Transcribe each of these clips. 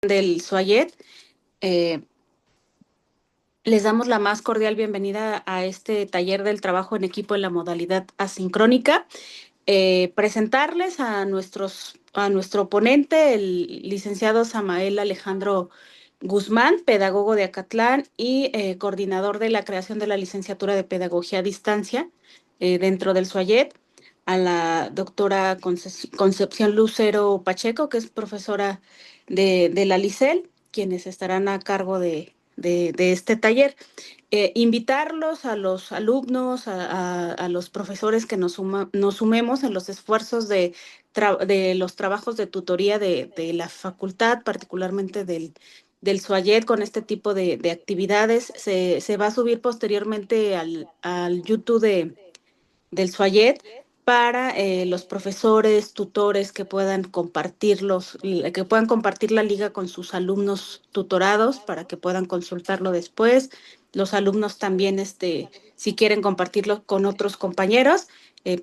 del SUAYET. Eh, Les damos la más cordial bienvenida a este taller del trabajo en equipo en la modalidad asincrónica. Presentarles a nuestro ponente, el licenciado Samael Alejandro Guzmán, pedagogo de Acatlán y coordinador de la creación de la licenciatura de Pedagogía a Distancia dentro del SUAYET, a la doctora Concepción Lucero Pacheco, que es profesora de la LICEL, quienes estarán a cargo de este taller. Invitarlos a los alumnos, a los profesores que nos sumemos en los esfuerzos de los trabajos de tutoría de la facultad, particularmente del SUAYET, con este tipo de actividades. Se va a subir posteriormente al YouTube del SUAYET para los profesores, tutores que puedan compartir la liga con sus alumnos tutorados para que puedan consultarlo después. Los alumnos también, si quieren compartirlo con otros compañeros,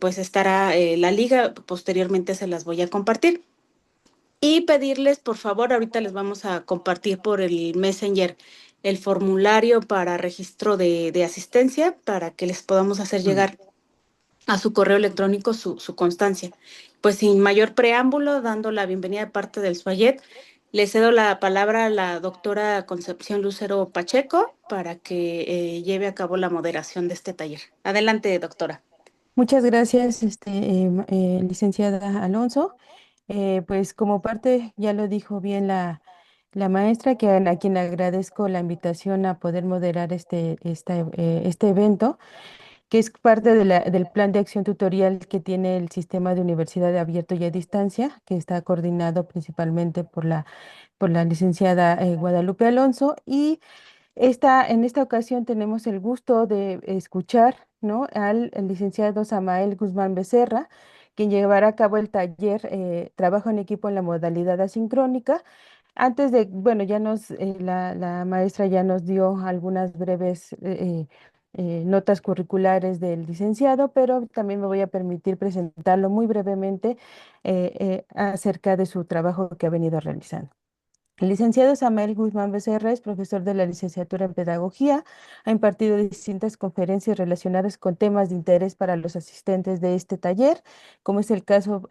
pues estará la liga, posteriormente se las voy a compartir. Y pedirles, por favor, ahorita les vamos a compartir por el Messenger el formulario para registro de asistencia para que les podamos hacer llegar a su correo electrónico su constancia. Pues sin mayor preámbulo, dando la bienvenida de parte del SUAYET, le cedo la palabra a la doctora Concepción Lucero Pacheco para que lleve a cabo la moderación de este taller. Adelante, doctora. Muchas gracias, licenciada Alonso. Pues como parte, ya lo dijo bien la maestra, a quien le agradezco la invitación a poder moderar este evento, que es parte del plan de acción tutorial que tiene el sistema de universidad de abierto y a distancia, que está coordinado principalmente por la licenciada Guadalupe Alonso. En esta ocasión tenemos el gusto de escuchar, ¿no?, al licenciado Samael Guzmán Becerra, quien llevará a cabo el taller Trabajo en equipo en la modalidad asincrónica. Bueno, la maestra ya nos dio algunas breves notas curriculares del licenciado, pero también me voy a permitir presentarlo muy brevemente acerca de su trabajo que ha venido realizando. El licenciado Samuel Guzmán Becerra es profesor de la licenciatura en Pedagogía. Ha impartido distintas conferencias relacionadas con temas de interés para los asistentes de este taller, como es el caso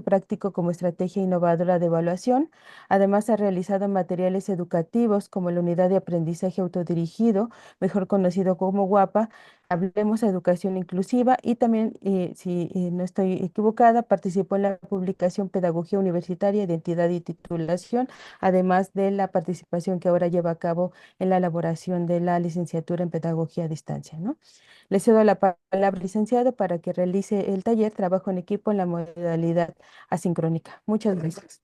práctico como estrategia innovadora de evaluación. Además, ha realizado materiales educativos como la unidad de aprendizaje autodirigido, mejor conocido como WAPA, Hablemos de Educación Inclusiva, y también, si no estoy equivocada, participó en la publicación Pedagogía Universitaria, Identidad y Titulación, además de la participación que ahora lleva a cabo en la elaboración de la licenciatura en Pedagogía a Distancia, ¿no? Le cedo la palabra, licenciado, para que realice el taller Trabajo en equipo en la modalidad asincrónica. Muchas gracias.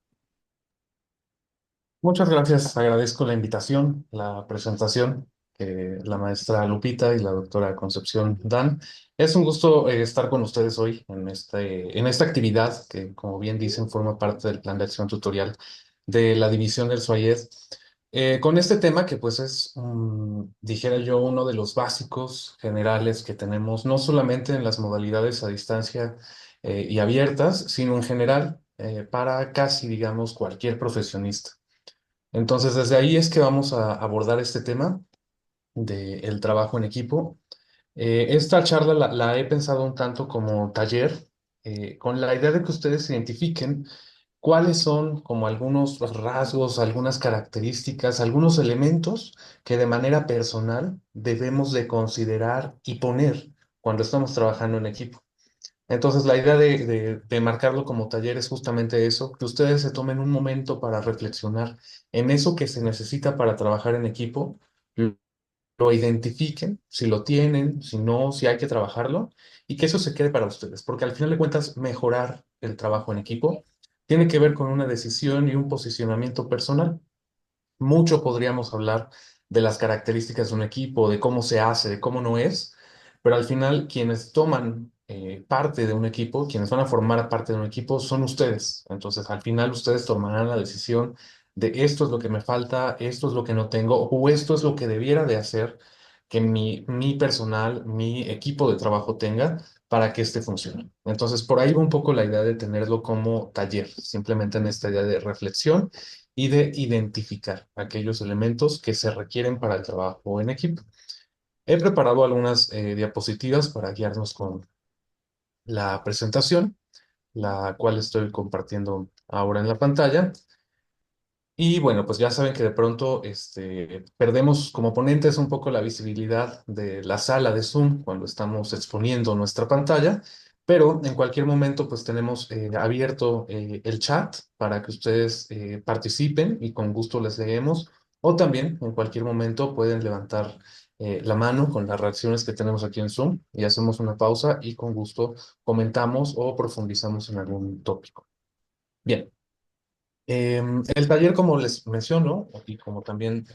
Muchas gracias, agradezco la invitación, la presentación que la maestra Lupita y la doctora Concepción dan. Es un gusto estar con ustedes hoy en esta actividad que, como bien dicen, forma parte del plan de acción tutorial de la división del SUAYED. Con este tema que pues es, dijera yo, uno de los básicos generales que tenemos, no solamente en las modalidades a distancia y abiertas, sino en general para casi, digamos, cualquier profesionista. Entonces, desde ahí es que vamos a abordar este tema del trabajo en equipo. Esta charla la he pensado un tanto como taller, con la idea de que ustedes identifiquen cuáles son como algunos rasgos, algunas características, algunos elementos que de manera personal debemos de considerar y poner cuando estamos trabajando en equipo. Entonces, la idea de marcarlo como taller es justamente eso, que ustedes se tomen un momento para reflexionar en eso que se necesita para trabajar en equipo, lo identifiquen, si lo tienen, si no, si hay que trabajarlo, y que eso se quede para ustedes, porque al final de cuentas, mejorar el trabajo en equipo tiene que ver con una decisión y un posicionamiento personal. Mucho podríamos hablar de las características de un equipo, de cómo se hace, de cómo no es, pero al final quienes toman parte de un equipo, quienes van a formar parte de un equipo, son ustedes. Entonces, al final ustedes tomarán la decisión de esto es lo que me falta, esto es lo que no tengo, o esto es lo que debiera de hacer que mi personal, mi equipo de trabajo tenga para que este funcione. Entonces, por ahí va un poco la idea de tenerlo como taller, simplemente en esta idea de reflexión y de identificar aquellos elementos que se requieren para el trabajo en equipo. He preparado algunas diapositivas para guiarnos con la presentación, la cual estoy compartiendo ahora en la pantalla. Y bueno, pues ya saben que de pronto perdemos como ponentes un poco la visibilidad de la sala de Zoom cuando estamos exponiendo nuestra pantalla, pero en cualquier momento pues tenemos abierto el chat para que ustedes participen y con gusto les leemos, o también en cualquier momento pueden levantar la mano con las reacciones que tenemos aquí en Zoom y hacemos una pausa y con gusto comentamos o profundizamos en algún tópico. Bien. El taller, como les menciono, y como también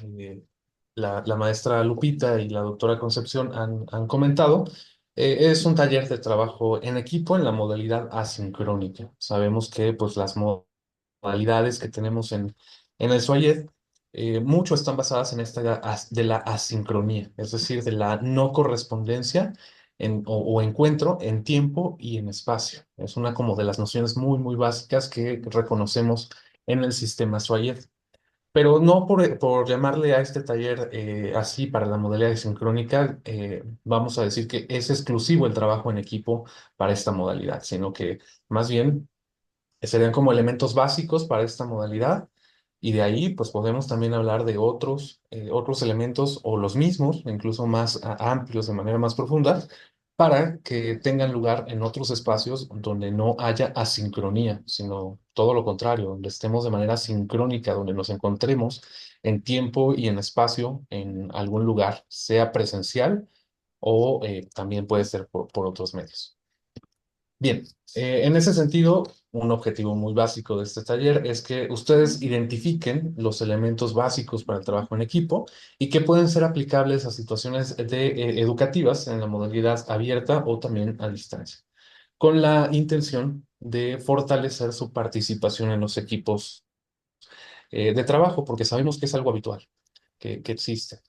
la maestra Lupita y la doctora Concepción han comentado, es un taller de trabajo en equipo en la modalidad asincrónica. Sabemos que pues, las modalidades que tenemos en el SWAYED, mucho están basadas en esta de la asincronía, es decir, de la no correspondencia o encuentro en tiempo y en espacio. Es una como de las nociones muy, muy básicas que reconocemos en el sistema SWAYED. Pero no por llamarle a este taller así para la modalidad sincrónica, vamos a decir que es exclusivo el trabajo en equipo para esta modalidad, sino que más bien serían como elementos básicos para esta modalidad y de ahí pues podemos también hablar de otros elementos o los mismos, incluso más amplios de manera más profunda, para que tengan lugar en otros espacios donde no haya asincronía, sino todo lo contrario, donde estemos de manera sincrónica, donde nos encontremos en tiempo y en espacio en algún lugar, sea presencial o también puede ser por otros medios. Bien, en ese sentido, un objetivo muy básico de este taller es que ustedes identifiquen los elementos básicos para el trabajo en equipo y que pueden ser aplicables a situaciones educativas en la modalidad abierta o también a distancia, con la intención de fortalecer su participación en los equipos de trabajo, porque sabemos que es algo habitual, que existe.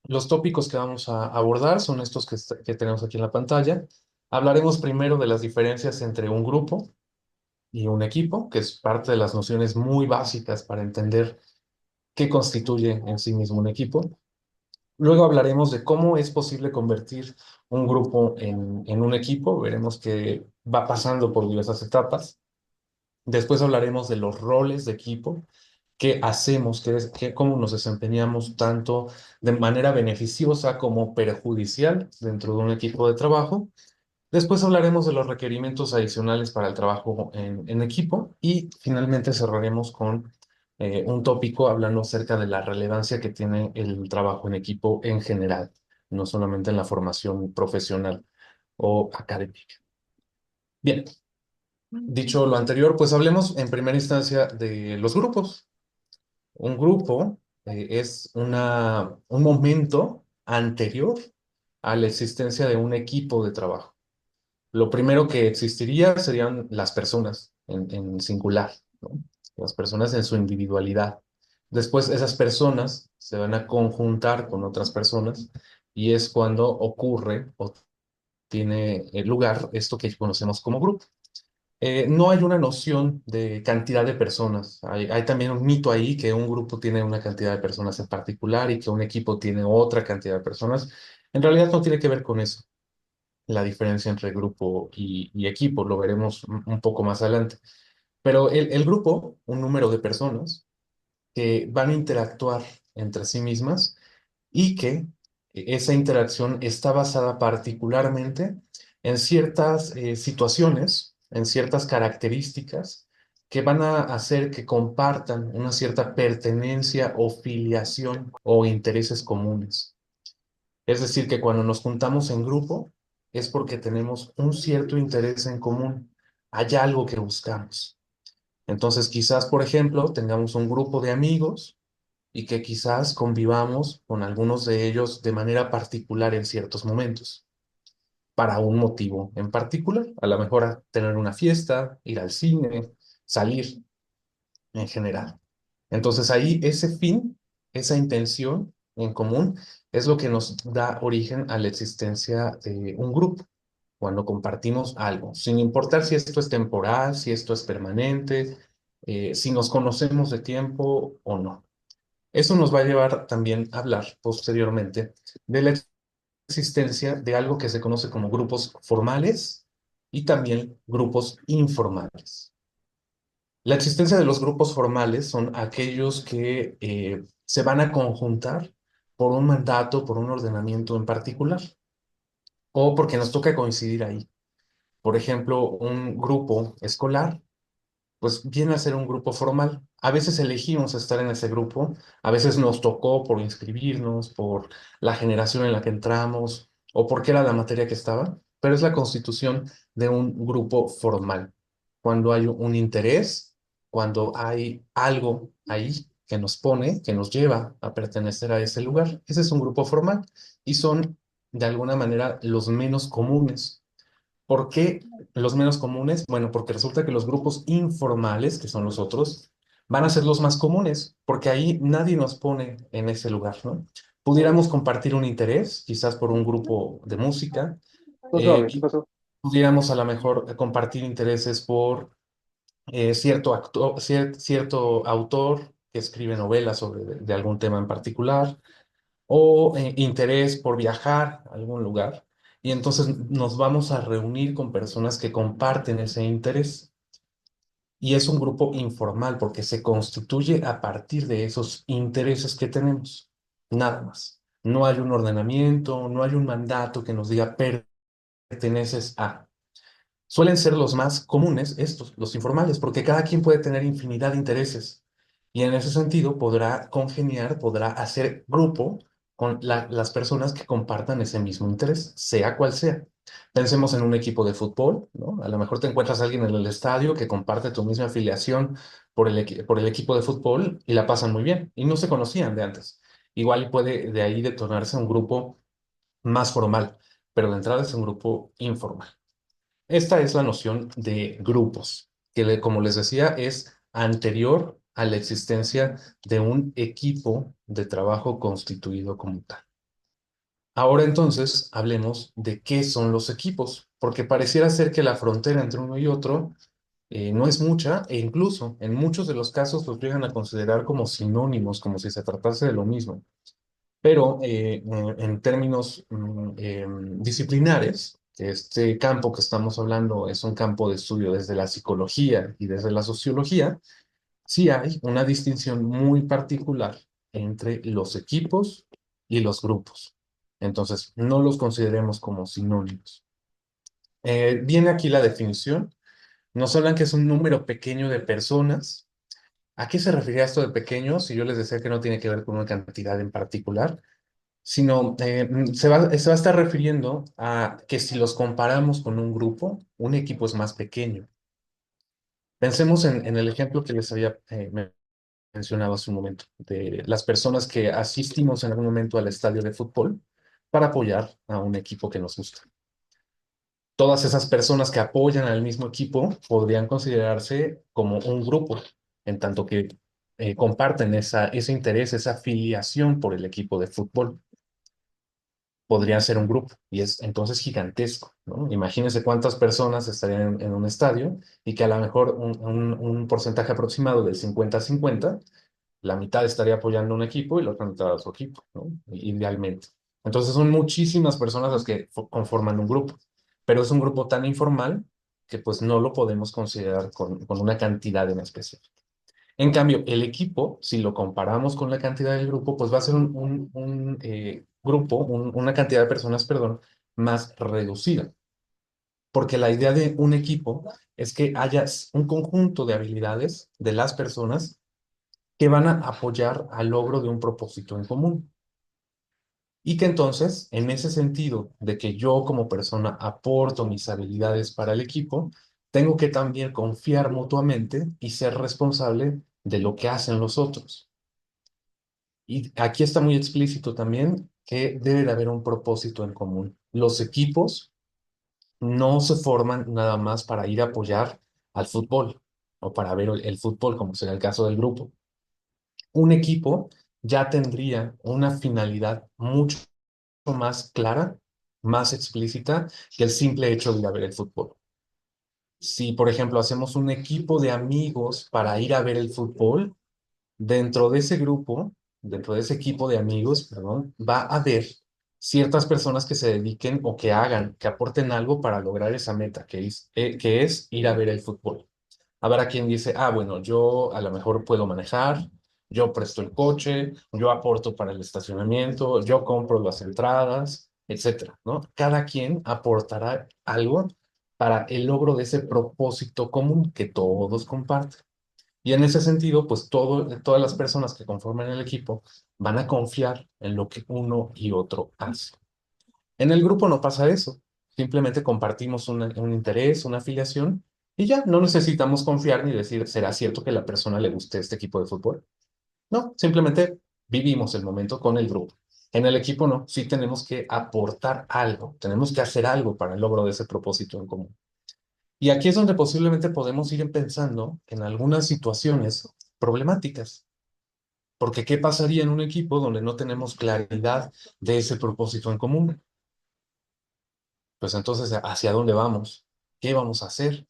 Los tópicos que vamos a abordar son estos que tenemos aquí en la pantalla. Hablaremos primero de las diferencias entre un grupo y un equipo, que es parte de las nociones muy básicas para entender qué constituye en sí mismo un equipo. Luego hablaremos de cómo es posible convertir un grupo en un equipo. Veremos que va pasando por diversas etapas. Después hablaremos de los roles de equipo, qué hacemos, cómo nos desempeñamos tanto de manera beneficiosa como perjudicial dentro de un equipo de trabajo. Después hablaremos de los requerimientos adicionales para el trabajo en equipo y finalmente cerraremos con un tópico hablando acerca de la relevancia que tiene el trabajo en equipo en general, no solamente en la formación profesional o académica. Bien, dicho lo anterior, pues hablemos en primera instancia de los grupos. Un grupo es un momento anterior a la existencia de un equipo de trabajo. Lo primero que existiría serían las personas en singular, ¿no? Las personas en su individualidad. Después esas personas se van a conjuntar con otras personas y es cuando ocurre o tiene lugar esto que conocemos como grupo. No hay una noción de cantidad de personas. Hay también un mito ahí que un grupo tiene una cantidad de personas en particular y que un equipo tiene otra cantidad de personas. En realidad no tiene que ver con eso la diferencia entre grupo y equipo, lo veremos un poco más adelante. Pero el grupo, un número de personas que van a interactuar entre sí mismas y que esa interacción está basada particularmente en ciertas situaciones, en ciertas características que van a hacer que compartan una cierta pertenencia o filiación o intereses comunes. Es decir, que cuando nos juntamos en grupo es porque tenemos un cierto interés en común. Hay algo que buscamos. Entonces, quizás, por ejemplo, tengamos un grupo de amigos y que quizás convivamos con algunos de ellos de manera particular en ciertos momentos, para un motivo en particular. A lo mejor a tener una fiesta, ir al cine, salir en general. Entonces ahí ese fin, esa intención en común, es lo que nos da origen a la existencia de un grupo, cuando compartimos algo, sin importar si esto es temporal, si esto es permanente, si nos conocemos de tiempo o no. Eso nos va a llevar también a hablar posteriormente de la existencia de algo que se conoce como grupos formales y también grupos informales. La existencia de los grupos formales son aquellos que se van a conjuntar por un mandato, por un ordenamiento en particular, o porque nos toca coincidir ahí. Por ejemplo, un grupo escolar pues viene a ser un grupo formal. A veces elegimos estar en ese grupo, a veces nos tocó por inscribirnos, por la generación en la que entramos o porque era la materia que estaba, pero es la constitución de un grupo formal. Cuando hay un interés, cuando hay algo ahí que nos pone, que nos lleva a pertenecer a ese lugar, ese es un grupo formal y son de alguna manera los menos comunes. ¿Por qué los menos comunes? Bueno, porque resulta que los grupos informales, que son los otros, van a ser los más comunes, porque ahí nadie nos pone en ese lugar, ¿no? Pudiéramos compartir un interés, quizás por un grupo de música, ¿Qué pasó? pudiéramos a lo mejor compartir intereses por cierto autor que escribe novelas sobre de algún tema en particular, o interés por viajar a algún lugar. Y entonces nos vamos a reunir con personas que comparten ese interés. Y es un grupo informal porque se constituye a partir de esos intereses que tenemos. Nada más. No hay un ordenamiento, no hay un mandato que nos diga perteneces a. Suelen ser los más comunes estos, los informales, porque cada quien puede tener infinidad de intereses y en ese sentido podrá congeniar, podrá hacer grupo con las personas que compartan ese mismo interés, sea cual sea. Pensemos en un equipo de fútbol, ¿no? A lo mejor te encuentras a alguien en el estadio que comparte tu misma afiliación por el equipo de fútbol y la pasan muy bien y no se conocían de antes. Igual puede de ahí detonarse un grupo más formal, pero de entrada es un grupo informal. Esta es la noción de grupos, que como les decía, es anterior a la existencia de un equipo de trabajo constituido como tal. Ahora entonces hablemos de qué son los equipos, porque pareciera ser que la frontera entre uno y otro no es mucha e incluso en muchos de los casos los llegan a considerar como sinónimos, como si se tratase de lo mismo. Pero en términos disciplinares, este campo que estamos hablando es un campo de estudio desde la psicología y desde la sociología, sí hay una distinción muy particular entre los equipos y los grupos. Entonces, no los consideremos como sinónimos. Viene aquí la definición. Nos hablan que es un número pequeño de personas. ¿A qué se refería esto de pequeño? Si yo les decía que no tiene que ver con una cantidad en particular, sino se va a estar refiriendo a que si los comparamos con un grupo, un equipo es más pequeño. Pensemos en el ejemplo que les había mencionado hace un momento, de las personas que asistimos en algún momento al estadio de fútbol para apoyar a un equipo que nos gusta. Todas esas personas que apoyan al mismo equipo podrían considerarse como un grupo, en tanto que comparten ese interés, esa afiliación por el equipo de fútbol. Podría ser un grupo y es entonces gigantesco, ¿no? Imagínense cuántas personas estarían en un estadio y que a lo mejor un porcentaje aproximado del 50-50, la mitad estaría apoyando un equipo y la otra mitad a su equipo, ¿no? Idealmente. Entonces son muchísimas personas las que conforman un grupo, pero es un grupo tan informal que pues no lo podemos considerar con una cantidad en especial. En cambio, el equipo, si lo comparamos con la cantidad del grupo, pues va a ser un grupo, una cantidad de personas, perdón, más reducida. Porque la idea de un equipo es que haya un conjunto de habilidades de las personas que van a apoyar al logro de un propósito en común. Y que entonces, en ese sentido de que yo como persona aporto mis habilidades para el equipo, tengo que también confiar mutuamente y ser responsable de lo que hacen los otros. Y aquí está muy explícito también que debe de haber un propósito en común. Los equipos no se forman nada más para ir a apoyar al fútbol o para ver el fútbol, como será el caso del grupo. Un equipo ya tendría una finalidad mucho más clara, más explícita que el simple hecho de ir a ver el fútbol. Si, por ejemplo, hacemos un equipo de amigos para ir a ver el fútbol, dentro de ese grupo, dentro de ese equipo de amigos, perdón, va a haber ciertas personas que se dediquen o que hagan, que aporten algo para lograr esa meta, que es ir a ver el fútbol. Habrá quien dice, ah, bueno, yo a lo mejor puedo manejar, yo presto el coche, yo aporto para el estacionamiento, yo compro las entradas, etcétera, ¿no? Cada quien aportará algo para el logro de ese propósito común que todos comparten. Y en ese sentido, pues todas las personas que conforman el equipo van a confiar en lo que uno y otro hacen. En el grupo no pasa eso. Simplemente compartimos un interés, una afiliación y ya no necesitamos confiar ni decir, ¿será cierto que a la persona le guste este equipo de fútbol? No, simplemente vivimos el momento con el grupo. En el equipo no, sí tenemos que aportar algo, tenemos que hacer algo para el logro de ese propósito en común. Y aquí es donde posiblemente podemos ir pensando en algunas situaciones problemáticas, porque ¿qué pasaría en un equipo donde no tenemos claridad de ese propósito en común? Pues entonces, ¿hacia dónde vamos? ¿Qué vamos a hacer?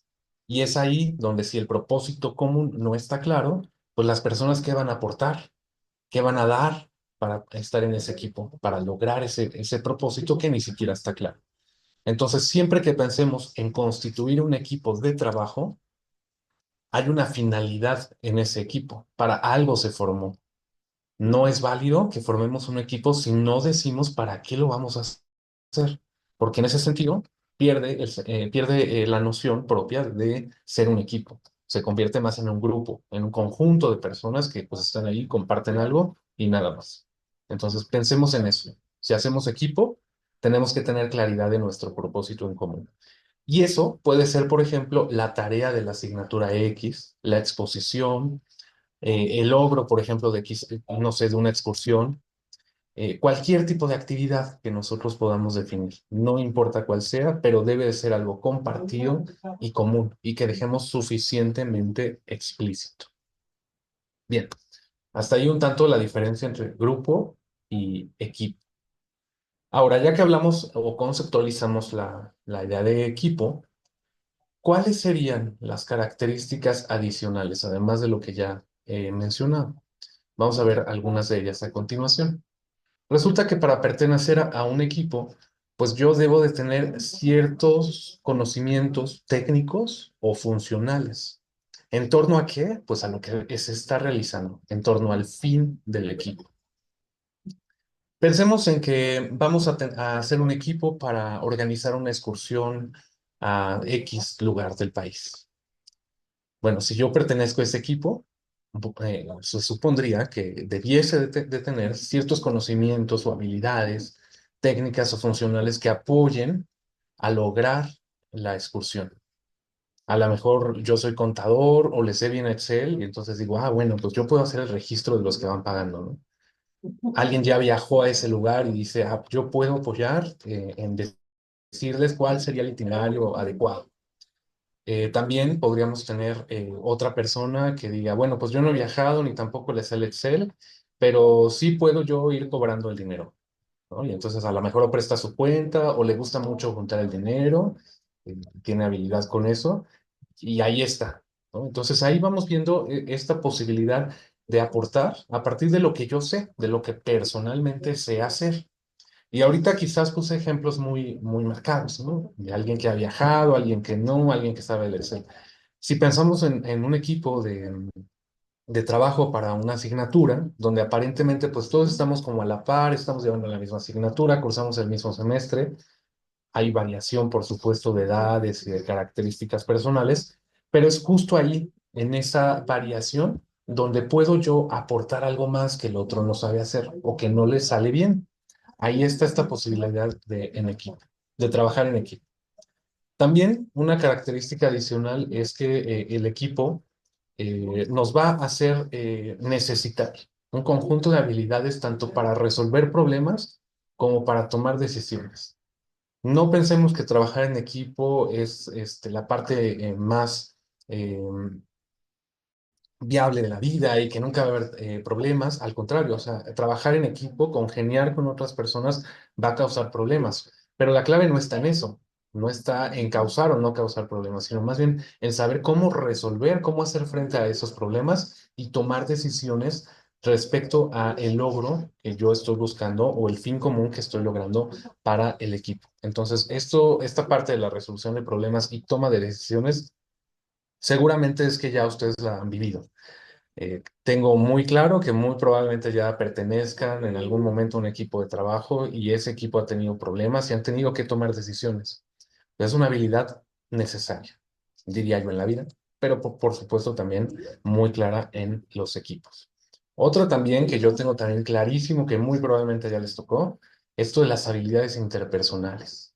Y es ahí donde si el propósito común no está claro, pues las personas que van a aportar, qué van a dar para estar en ese equipo, para lograr ese propósito que ni siquiera está claro. Entonces, siempre que pensemos en constituir un equipo de trabajo, hay una finalidad en ese equipo. Para algo se formó. No es válido que formemos un equipo si no decimos para qué lo vamos a hacer, porque en ese sentido pierde la noción propia de ser un equipo. Se convierte más en un grupo, en un conjunto de personas que pues están ahí, comparten algo y nada más. Entonces pensemos en eso. Si hacemos equipo, tenemos que tener claridad de nuestro propósito en común. Y eso puede ser, por ejemplo, la tarea de la asignatura X, la exposición, el logro, por ejemplo, de X, no sé, de una excursión, cualquier tipo de actividad que nosotros podamos definir. No importa cuál sea, pero debe de ser algo compartido y común y que dejemos suficientemente explícito. Bien, hasta ahí un tanto la diferencia entre grupo y equipo. Ahora, ya que hablamos o conceptualizamos la idea de equipo, ¿cuáles serían las características adicionales, además de lo que ya he mencionado? Vamos a ver algunas de ellas a continuación. Resulta que para pertenecer a un equipo, pues yo debo de tener ciertos conocimientos técnicos o funcionales. ¿En torno a qué? Pues a lo que se está realizando, en torno al fin del equipo. Pensemos en que vamos a hacer un equipo para organizar una excursión a X lugar del país. Bueno, si yo pertenezco a ese equipo, se supondría que debiese de tener ciertos conocimientos o habilidades técnicas o funcionales que apoyen a lograr la excursión. A lo mejor yo soy contador o le sé bien Excel y entonces digo, ah, bueno, pues yo puedo hacer el registro de los que van pagando, ¿no? Alguien ya viajó a ese lugar y dice, ah, yo puedo apoyar en decirles cuál sería el itinerario adecuado. También podríamos tener otra persona que diga, bueno, pues yo no he viajado ni tampoco le sé el Excel, pero sí puedo yo ir cobrando el dinero, ¿no? Y entonces a lo mejor o presta su cuenta o le gusta mucho juntar el dinero, tiene habilidad con eso y ahí está, ¿no? Entonces ahí vamos viendo esta posibilidad de aportar a partir de lo que yo sé, de lo que personalmente sé hacer. Y ahorita quizás puse ejemplos muy marcados, ¿no? De alguien que ha viajado, alguien que no, alguien que sabe el Excel. Si pensamos en un equipo de trabajo para una asignatura, donde aparentemente pues todos estamos como a la par, estamos llevando la misma asignatura, cursamos el mismo semestre, hay variación, por supuesto, de edades y de características personales, pero es justo ahí, en esa variación, donde puedo yo aportar algo más que el otro no sabe hacer o que no le sale bien. Ahí está esta posibilidad en equipo, de trabajar en equipo. También una característica adicional es que el equipo nos va a hacer necesitar un conjunto de habilidades tanto para resolver problemas como para tomar decisiones. No pensemos que trabajar en equipo es la parte más viable de la vida y que nunca va a haber problemas. Al contrario, o sea, trabajar en equipo, congeniar con otras personas va a causar problemas. Pero la clave no está en eso. no está en causar o no causar problemas, sino más bien en saber cómo resolver, cómo hacer frente a esos problemas y tomar decisiones respecto a el logro que yo estoy buscando o el fin común que estoy logrando para el equipo. Entonces, esta parte de la resolución de problemas y toma de decisiones, seguramente es que ya ustedes la han vivido. Tengo muy claro que muy probablemente ya pertenezcan en algún momento a un equipo de trabajo y ese equipo ha tenido problemas y han tenido que tomar decisiones. Es una habilidad necesaria, diría yo, en la vida, pero por supuesto también muy clara en los equipos. Otro también que yo tengo también clarísimo que muy probablemente ya les tocó, esto de las habilidades interpersonales,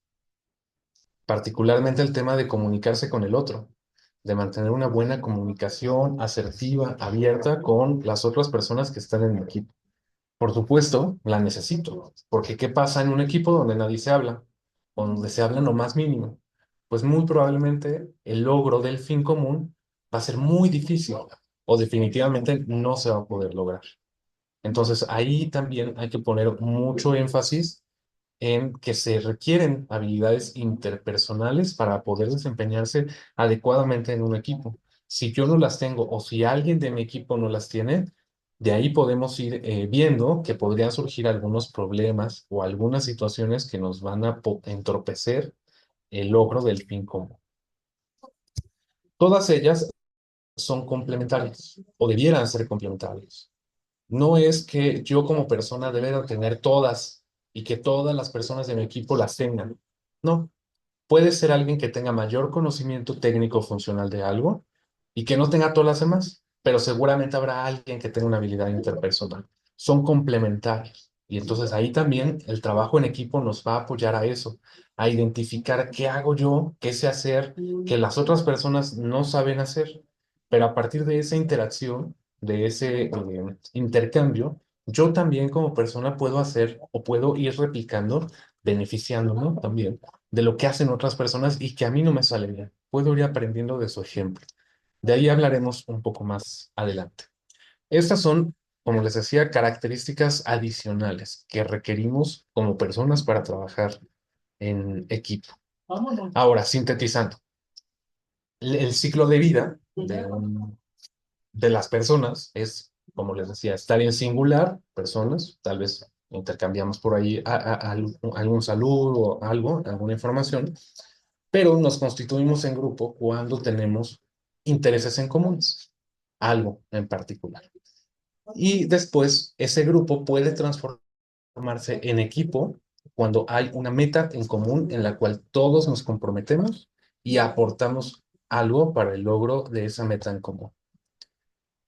particularmente el tema de comunicarse con el otro, de mantener una buena comunicación asertiva, abierta con las otras personas que están en el equipo. Por supuesto, la necesito, porque ¿qué pasa en un equipo donde nadie se habla? O donde se habla lo más mínimo. Pues muy probablemente el logro del fin común va a ser muy difícil o definitivamente no se va a poder lograr. Entonces ahí también hay que poner mucho énfasis en que se requieren habilidades interpersonales para poder desempeñarse adecuadamente en un equipo. Si yo no las tengo o si alguien de mi equipo no las tiene, de ahí podemos ir viendo que podrían surgir algunos problemas o algunas situaciones que nos van a entorpecer el logro del fin común. Todas ellas son complementarias o debieran ser complementarias. No es que yo como persona deba tener todas y que todas las personas de mi equipo las tengan. No, puede ser alguien que tenga mayor conocimiento técnico funcional de algo y que no tenga todas las demás, pero seguramente habrá alguien que tenga una habilidad interpersonal. Son complementarios. Y entonces ahí también el trabajo en equipo nos va a apoyar a eso, a identificar qué hago yo, qué sé hacer, que las otras personas no saben hacer. Pero a partir de esa interacción, de ese intercambio, yo también como persona puedo hacer o puedo ir replicando, beneficiándome también de lo que hacen otras personas y que a mí no me sale bien. Puedo ir aprendiendo de su ejemplo. De ahí hablaremos un poco más adelante. Estas son, como les decía, características adicionales que requerimos como personas para trabajar en equipo. Ahora, sintetizando, el ciclo de vida de las personas es, como les decía, estar en singular, personas, tal vez intercambiamos por ahí algún saludo o algo, alguna información, pero nos constituimos en grupo cuando tenemos intereses en comunes, algo en particular. Y después ese grupo puede transformarse en equipo cuando hay una meta en común en la cual todos nos comprometemos y aportamos algo para el logro de esa meta en común.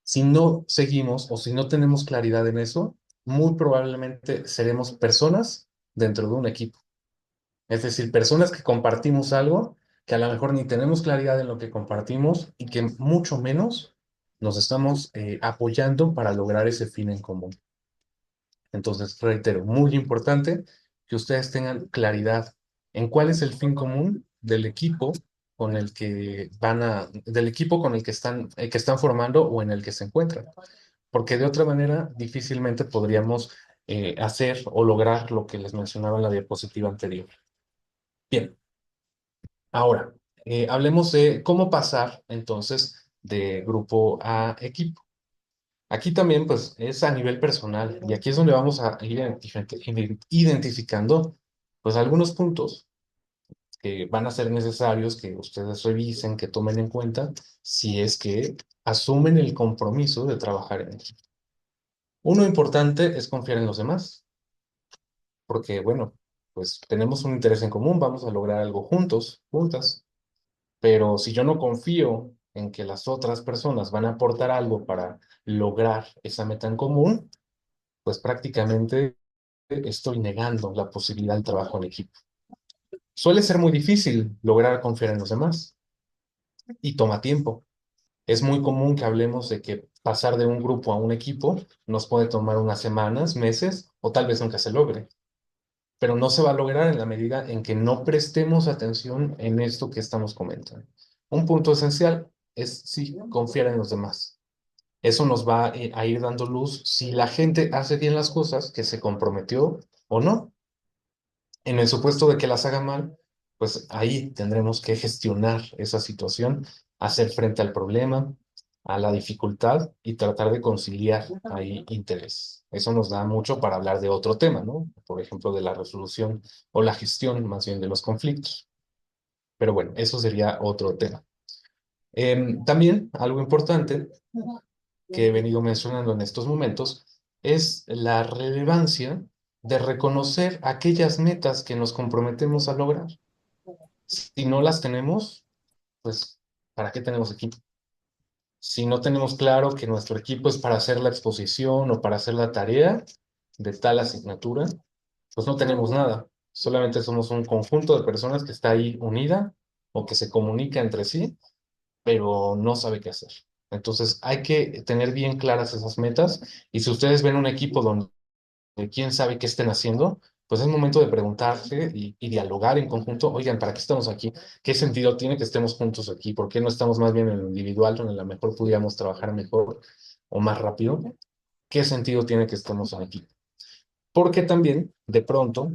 Si no seguimos o si no tenemos claridad en eso, muy probablemente seremos personas dentro de un equipo. Es decir, personas que compartimos algo que a lo mejor ni tenemos claridad en lo que compartimos y que mucho menos nos estamos apoyando para lograr ese fin en común. Entonces, reitero, muy importante que ustedes tengan claridad en cuál es el fin común del equipo con el que del equipo con el que están formando o en el que se encuentran. Porque de otra manera, difícilmente podríamos hacer o lograr lo que les mencionaba en la diapositiva anterior. Bien, ahora, hablemos de cómo pasar entonces de grupo a equipo. Aquí también, pues, es a nivel personal y aquí es donde vamos a ir identificando, pues, algunos puntos que van a ser necesarios que ustedes revisen, que tomen en cuenta si es que asumen el compromiso de trabajar en equipo. Uno importante es confiar en los demás, porque, bueno, pues tenemos un interés en común, vamos a lograr algo juntos, juntas. Pero si yo no confío en que las otras personas van a aportar algo para lograr esa meta en común, pues prácticamente estoy negando la posibilidad del trabajo en equipo. Suele ser muy difícil lograr confiar en los demás y toma tiempo. Es muy común que hablemos de que pasar de un grupo a un equipo nos puede tomar unas semanas, meses o tal vez nunca se logre. Pero no se va a lograr en la medida en que no prestemos atención en esto que estamos comentando. Un punto esencial es sí confiar en los demás. Eso nos va a ir dando luz si la gente hace bien las cosas que se comprometió o no. En el supuesto de que las haga mal, pues ahí tendremos que gestionar esa situación, hacer frente al problema, a la dificultad y tratar de conciliar ahí interés. Eso nos da mucho para hablar de otro tema, ¿no? Por ejemplo, de la resolución o la gestión más bien de los conflictos. Pero bueno, eso sería otro tema. También algo importante que he venido mencionando en estos momentos es la relevancia de reconocer aquellas metas que nos comprometemos a lograr. Si no las tenemos, pues, ¿para qué tenemos equipo? Si no tenemos claro que nuestro equipo es para hacer la exposición o para hacer la tarea de tal asignatura, pues no tenemos nada. Solamente somos un conjunto de personas que está ahí unida o que se comunica entre sí, pero no sabe qué hacer. Entonces hay que tener bien claras esas metas y si ustedes ven un equipo donde quién sabe qué estén haciendo, pues es momento de preguntarse y dialogar en conjunto, oigan, ¿para qué estamos aquí? ¿Qué sentido tiene que estemos juntos aquí? ¿Por qué no estamos más bien en lo individual, donde a lo mejor pudiéramos trabajar mejor o más rápido? ¿Qué sentido tiene que estemos aquí? Porque también, de pronto,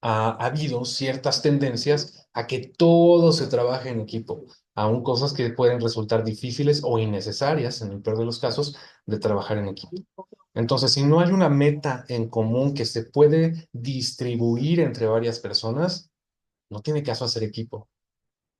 ha habido ciertas tendencias a que todo se trabaje en equipo, aún cosas que pueden resultar difíciles o innecesarias, en el peor de los casos, de trabajar en equipo. Entonces, si no hay una meta en común que se puede distribuir entre varias personas, no tiene caso hacer equipo.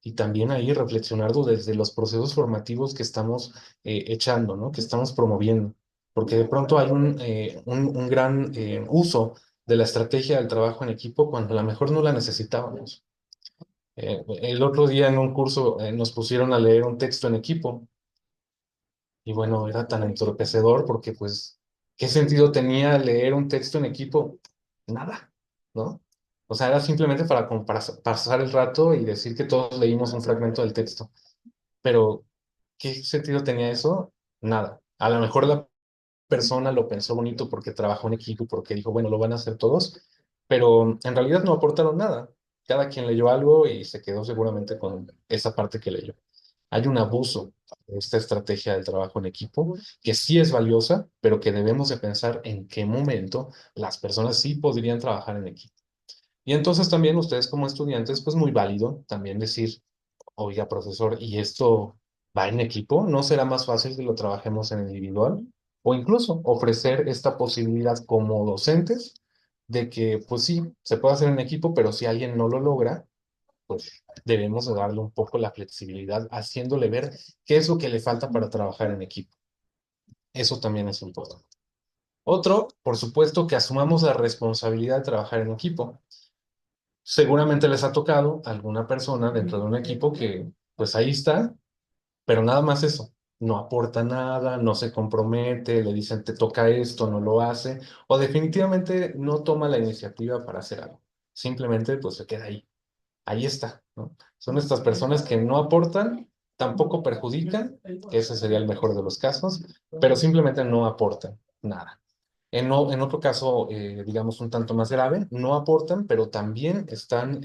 Y también ahí reflexionarlo desde los procesos formativos que estamos echando, ¿no? Que estamos promoviendo. Porque de pronto hay un gran uso de la estrategia del trabajo en equipo cuando a lo mejor no la necesitábamos. El otro día en un curso nos pusieron a leer un texto en equipo y bueno, era tan entorpecedor porque pues, ¿qué sentido tenía leer un texto en equipo? Nada, ¿no? O sea, era simplemente para, como para pasar el rato y decir que todos leímos un fragmento del texto. Pero, ¿qué sentido tenía eso? Nada. A lo mejor la persona lo pensó bonito porque trabajó en equipo, porque dijo, bueno, lo van a hacer todos, pero en realidad no aportaron nada. Cada quien leyó algo y se quedó seguramente con esa parte que leyó. Hay un abuso de esta estrategia del trabajo en equipo que sí es valiosa, pero que debemos de pensar en qué momento las personas sí podrían trabajar en equipo. Y entonces también ustedes como estudiantes, pues muy válido también decir, oiga, profesor, ¿y esto va en equipo? ¿No será más fácil que lo trabajemos en individual? O incluso ofrecer esta posibilidad como docentes de que, pues sí, se puede hacer en equipo, pero si alguien no lo logra, pues debemos de darle un poco la flexibilidad, haciéndole ver qué es lo que le falta para trabajar en equipo. Eso también es importante. Otro, por supuesto, que asumamos la responsabilidad de trabajar en equipo. Seguramente les ha tocado a alguna persona dentro de un equipo que, pues ahí está, pero nada más eso. No aporta nada, no se compromete, le dicen te toca esto, no lo hace, o definitivamente no toma la iniciativa para hacer algo. Simplemente pues se queda ahí. Ahí está, ¿no? Son estas personas que no aportan, tampoco perjudican, que ese sería el mejor de los casos, pero simplemente no aportan nada. En otro caso, digamos, un tanto más grave, no aportan, pero también están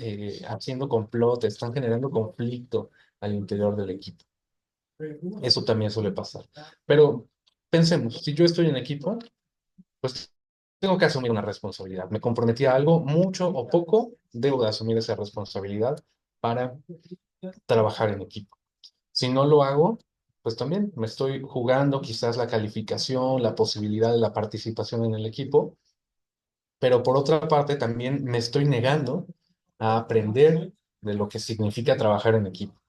haciendo complot, están generando conflicto al interior del equipo. Eso también suele pasar. Pero pensemos, si yo estoy en equipo, pues tengo que asumir una responsabilidad. Me comprometí a algo, mucho o poco, debo de asumir esa responsabilidad para trabajar en equipo. Si no lo hago, pues también me estoy jugando quizás la calificación, la posibilidad de la participación en el equipo, pero por otra parte también me estoy negando a aprender de lo que significa trabajar en equipo.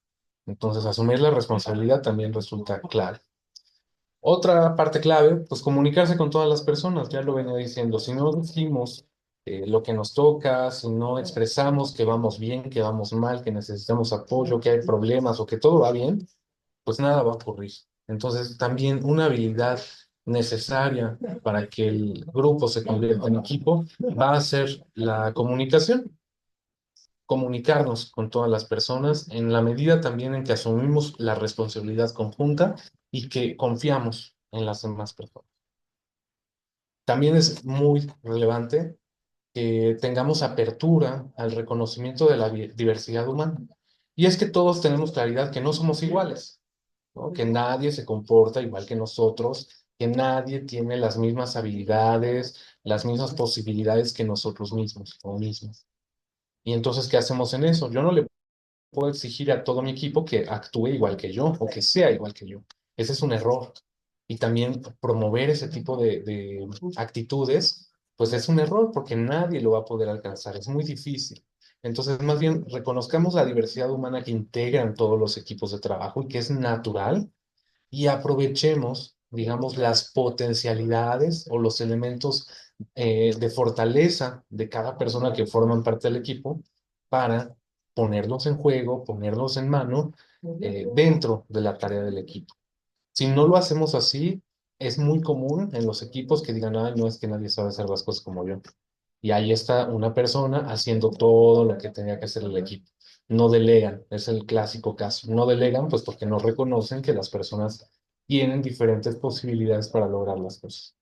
Entonces, asumir la responsabilidad también resulta clave. Otra parte clave, pues comunicarse con todas las personas, ya lo venía diciendo, si no decimos lo que nos toca, si no expresamos que vamos bien, que vamos mal, que necesitamos apoyo, que hay problemas o que todo va bien, pues nada va a ocurrir. Entonces, también una habilidad necesaria para que el grupo se convierta en equipo va a ser la comunicación, comunicarnos con todas las personas en la medida también en que asumimos la responsabilidad conjunta y que confiamos en las demás personas. También es muy relevante que tengamos apertura al reconocimiento de la diversidad humana. Y es que todos tenemos claridad que no somos iguales, ¿no? Que nadie se comporta igual que nosotros, que nadie tiene las mismas habilidades, las mismas posibilidades que nosotros mismos o mismas. Y entonces, ¿qué hacemos en eso? Yo no le puedo exigir a todo mi equipo que actúe igual que yo o que sea igual que yo. Ese es un error. Y también promover ese tipo de actitudes, pues es un error porque nadie lo va a poder alcanzar. Es muy difícil. Entonces, más bien, reconozcamos la diversidad humana que integran todos los equipos de trabajo y que es natural y aprovechemos, digamos, las potencialidades o los elementos de fortaleza de cada persona que forman parte del equipo para ponerlos en juego, ponerlos en mano dentro de la tarea del equipo. Si no lo hacemos así, es muy común en los equipos que digan, ay, no es que nadie sabe hacer las cosas como yo. Y ahí está una persona haciendo todo lo que tenía que hacer el equipo. No delegan, es el clásico caso. No delegan, pues porque no reconocen que las personas tienen diferentes posibilidades para lograr las cosas.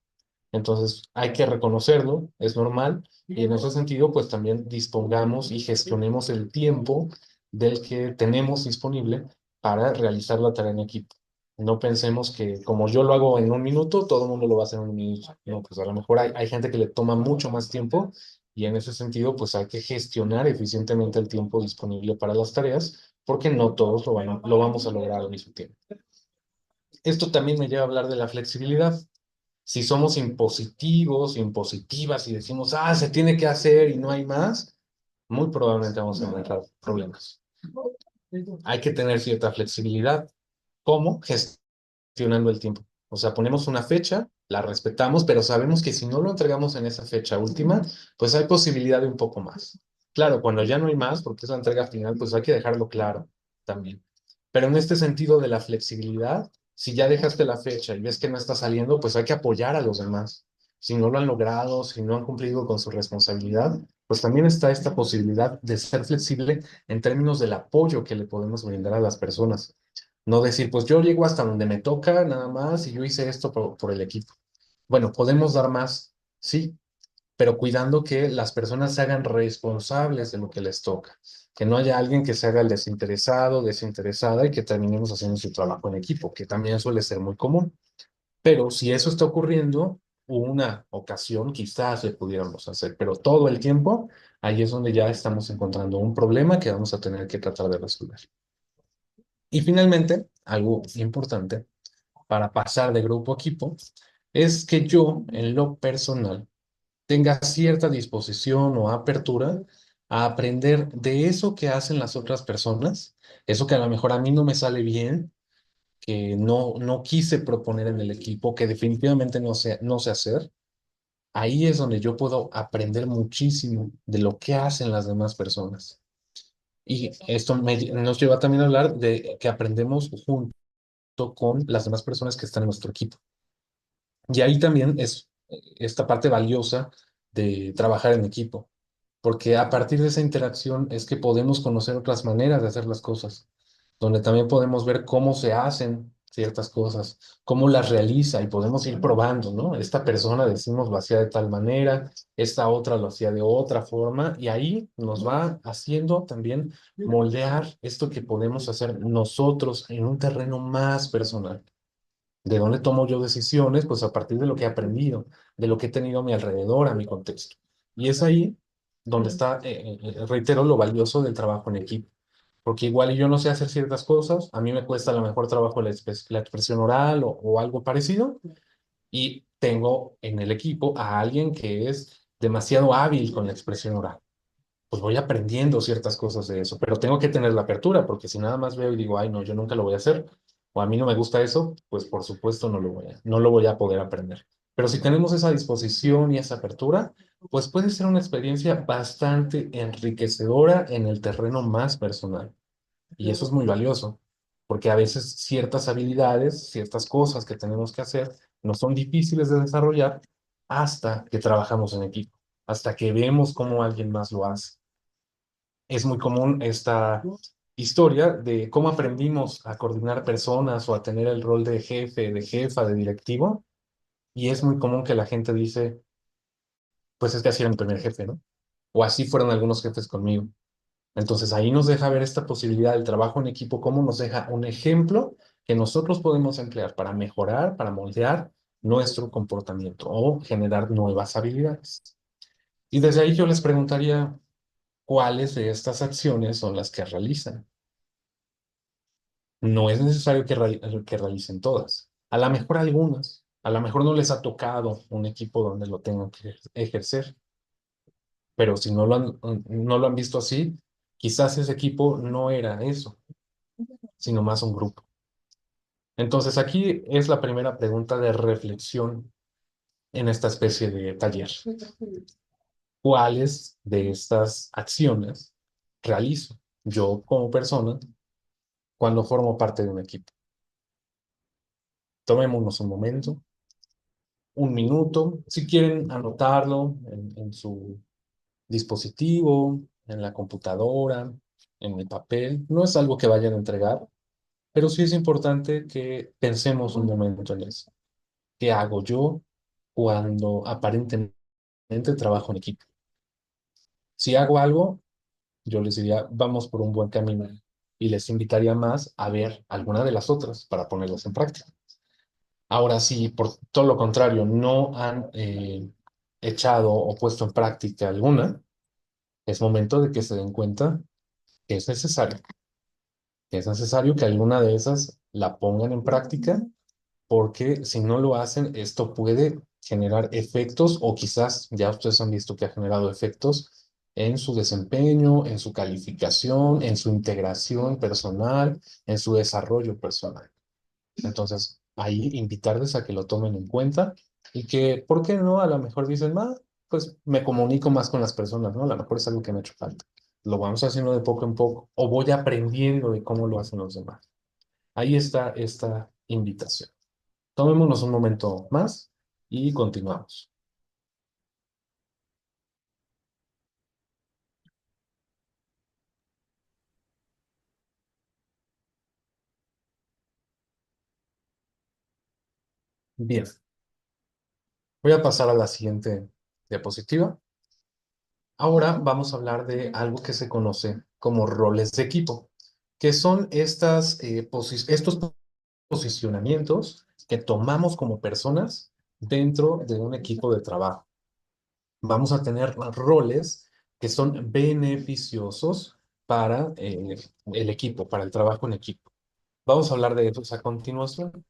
Entonces, hay que reconocerlo, es normal, y en ese sentido, pues también dispongamos y gestionemos el tiempo del que tenemos disponible para realizar la tarea en equipo. No pensemos que como yo lo hago en un minuto, todo el mundo lo va a hacer en un minuto. No, pues a lo mejor hay gente que le toma mucho más tiempo y en ese sentido, pues hay que gestionar eficientemente el tiempo disponible para las tareas, porque no todos lo vamos a lograr al mismo tiempo. Esto también me lleva a hablar de la flexibilidad. Si somos impositivos, impositivas y decimos, ah, se tiene que hacer y no hay más, muy probablemente vamos a encontrar problemas. Hay que tener cierta flexibilidad. ¿Cómo? Gestionando el tiempo. O sea, ponemos una fecha, la respetamos, pero sabemos que si no lo entregamos en esa fecha última, pues hay posibilidad de un poco más. Claro, cuando ya no hay más, porque es la entrega final, pues hay que dejarlo claro también. Pero en este sentido de la flexibilidad, si ya dejaste la fecha y ves que no está saliendo, pues hay que apoyar a los demás. Si no lo han logrado, si no han cumplido con su responsabilidad, pues también está esta posibilidad de ser flexible en términos del apoyo que le podemos brindar a las personas. No decir, pues yo llego hasta donde me toca nada más y yo hice esto por el equipo. Bueno, podemos dar más, sí, pero cuidando que las personas se hagan responsables de lo que les toca, que no haya alguien que se haga el desinteresado, desinteresada y que terminemos haciendo su trabajo en equipo, que también suele ser muy común. Pero si eso está ocurriendo, una ocasión quizás le pudiéramos hacer, pero todo el tiempo, ahí es donde ya estamos encontrando un problema que vamos a tener que tratar de resolver. Y finalmente, algo importante para pasar de grupo a equipo es que yo, en lo personal, tenga cierta disposición o apertura a aprender de eso que hacen las otras personas, eso que a lo mejor a mí no me sale bien, que no quise proponer en el equipo, que definitivamente no sé hacer. Ahí es donde yo puedo aprender muchísimo de lo que hacen las demás personas. Y esto nos lleva también a hablar de que aprendemos junto con las demás personas que están en nuestro equipo. Y ahí también es esta parte valiosa de trabajar en equipo, porque a partir de esa interacción es que podemos conocer otras maneras de hacer las cosas, donde también podemos ver cómo se hacen ciertas cosas, cómo las realiza y podemos ir probando, ¿no? Esta persona, decimos, lo hacía de tal manera, esta otra lo hacía de otra forma, y ahí nos va haciendo también moldear esto que podemos hacer nosotros en un terreno más personal. ¿De dónde tomo yo decisiones? Pues a partir de lo que he aprendido, de lo que he tenido a mi alrededor, a mi contexto. Y es ahí donde está, reitero, lo valioso del trabajo en equipo. Porque igual y yo no sé hacer ciertas cosas, a mí me cuesta a lo mejor trabajo la expresión oral o algo parecido, y tengo en el equipo a alguien que es demasiado hábil con la expresión oral, pues voy aprendiendo ciertas cosas de eso, pero tengo que tener la apertura, porque si nada más veo y digo, ay, no, yo nunca lo voy a hacer, o a mí no me gusta eso, pues por supuesto no lo voy a poder aprender. Pero si tenemos esa disposición y esa apertura, pues puede ser una experiencia bastante enriquecedora en el terreno más personal. Y eso es muy valioso, porque a veces ciertas habilidades, ciertas cosas que tenemos que hacer, no son difíciles de desarrollar hasta que trabajamos en equipo, hasta que vemos cómo alguien más lo hace. Es muy común esta historia de cómo aprendimos a coordinar personas o a tener el rol de jefe, de jefa, de directivo. Y es muy común que la gente dice, pues es que así era mi primer jefe, ¿no? O así fueron algunos jefes conmigo. Entonces ahí nos deja ver esta posibilidad del trabajo en equipo, cómo nos deja un ejemplo que nosotros podemos emplear para mejorar, para moldear nuestro comportamiento o generar nuevas habilidades. Y desde ahí yo les preguntaría, cuáles de estas acciones son las que realizan. No es necesario que realicen todas. A lo mejor algunas. A lo mejor no les ha tocado un equipo donde lo tengan que ejercer. Pero si no lo han visto así, quizás ese equipo no era eso, sino más un grupo. Entonces aquí es la primera pregunta de reflexión en esta especie de taller. ¿Cuáles de estas acciones realizo yo como persona cuando formo parte de un equipo? Tomémonos un momento, un minuto, si quieren anotarlo en su dispositivo, en la computadora, en el papel. No es algo que vayan a entregar, pero sí es importante que pensemos un momento en eso. ¿Qué hago yo cuando aparentemente trabajo en equipo? Si hago algo, yo les diría, vamos por un buen camino y les invitaría más a ver alguna de las otras para ponerlas en práctica. Ahora, si por todo lo contrario no han echado o puesto en práctica alguna, es momento de que se den cuenta que es necesario que alguna de esas la pongan en práctica, porque si no lo hacen, esto puede generar efectos o quizás ya ustedes han visto que ha generado efectos en su desempeño, en su calificación, en su integración personal, en su desarrollo personal. Entonces, ahí invitarles a que lo tomen en cuenta y que, ¿por qué no? A lo mejor dicen, pues me comunico más con las personas, ¿no? A lo mejor es algo que me ha hecho falta. Lo vamos haciendo de poco en poco o voy aprendiendo de cómo lo hacen los demás. Ahí está esta invitación. Tomémonos un momento más y continuamos. Bien, voy a pasar a la siguiente diapositiva. Ahora vamos a hablar de algo que se conoce como roles de equipo, que son estos posicionamientos que tomamos como personas dentro de un equipo de trabajo. Vamos a tener roles que son beneficiosos para el equipo, para el trabajo en equipo. Vamos a hablar de ellos a continuación.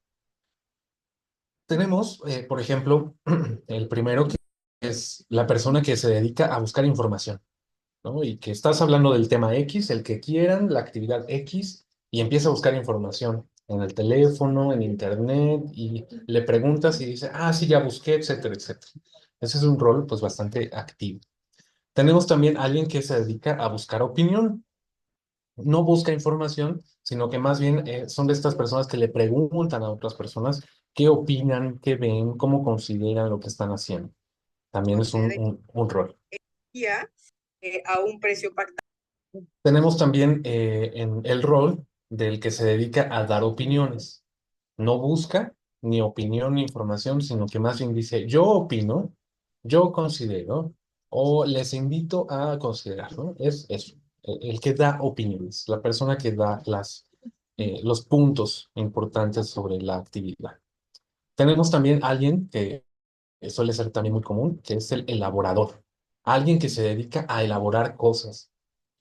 Tenemos, por ejemplo, el primero que es la persona que se dedica a buscar información, ¿no? Y que estás hablando del tema X, el que quieran, la actividad X, y empieza a buscar información en el teléfono, en internet, y le preguntas y dice, sí, ya busqué, etcétera, etcétera. Ese es un rol, pues, bastante activo. Tenemos también alguien que se dedica a buscar opinión. No busca información, sino que más bien son de estas personas que le preguntan a otras personas qué opinan, qué ven, cómo consideran lo que están haciendo. También es un rol. A un precio pactado. Tenemos también en el rol del que se dedica a dar opiniones. No busca ni opinión ni información, sino que más bien dice, yo opino, yo considero, o les invito a considerar, ¿no? Es eso, el que da opiniones, la persona que da los puntos importantes sobre la actividad. Tenemos también alguien que suele ser también muy común, que es el elaborador. Alguien que se dedica a elaborar cosas.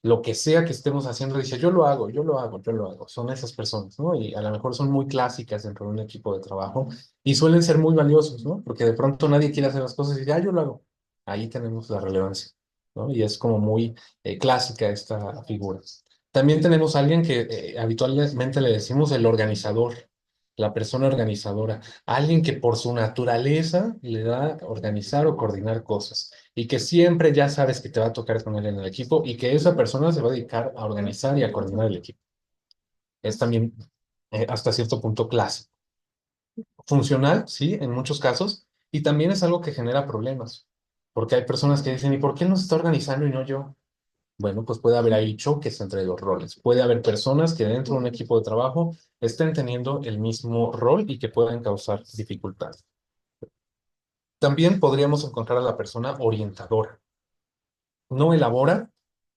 Lo que sea que estemos haciendo, dice, yo lo hago, yo lo hago, yo lo hago. Son esas personas, ¿no? Y a lo mejor son muy clásicas dentro de un equipo de trabajo y suelen ser muy valiosos, ¿no? Porque de pronto nadie quiere hacer las cosas y dice, yo lo hago. Ahí tenemos la relevancia, ¿no? Y es como muy clásica esta figura. También tenemos a alguien que habitualmente le decimos el organizador, la persona organizadora, alguien que por su naturaleza le da organizar o coordinar cosas y que siempre ya sabes que te va a tocar con él en el equipo y que esa persona se va a dedicar a organizar y a coordinar el equipo. Es también hasta cierto punto clásico. Funcional, sí, en muchos casos, y también es algo que genera problemas, porque hay personas que dicen, ¿y por qué él no se está organizando y no yo? Bueno, pues puede haber ahí choques entre los roles. Puede haber personas que dentro de un equipo de trabajo estén teniendo el mismo rol y que puedan causar dificultades. También podríamos encontrar a la persona orientadora. No elabora,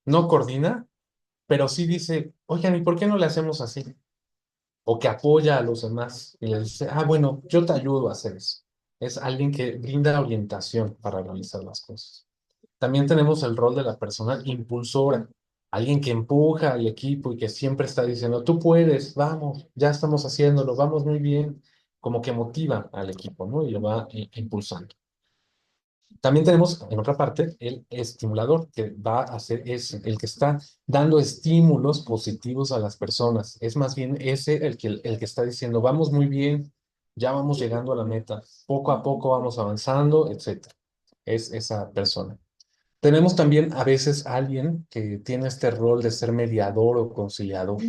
no coordina, pero sí dice, oigan, ¿y por qué no le hacemos así? O que apoya a los demás y les dice, bueno, yo te ayudo a hacer eso. Es alguien que brinda orientación para realizar las cosas. También tenemos el rol de la persona impulsora, alguien que empuja al equipo y que siempre está diciendo, tú puedes, vamos, ya estamos haciéndolo, vamos muy bien, como que motiva al equipo, ¿no? Y lo va impulsando. También tenemos, en otra parte, el estimulador, que va a ser ese, el que está dando estímulos positivos a las personas. Es más bien ese el que está diciendo, vamos muy bien, ya vamos llegando a la meta, poco a poco vamos avanzando, etcétera. Es esa persona. Tenemos también a veces alguien que tiene este rol de ser mediador o conciliador.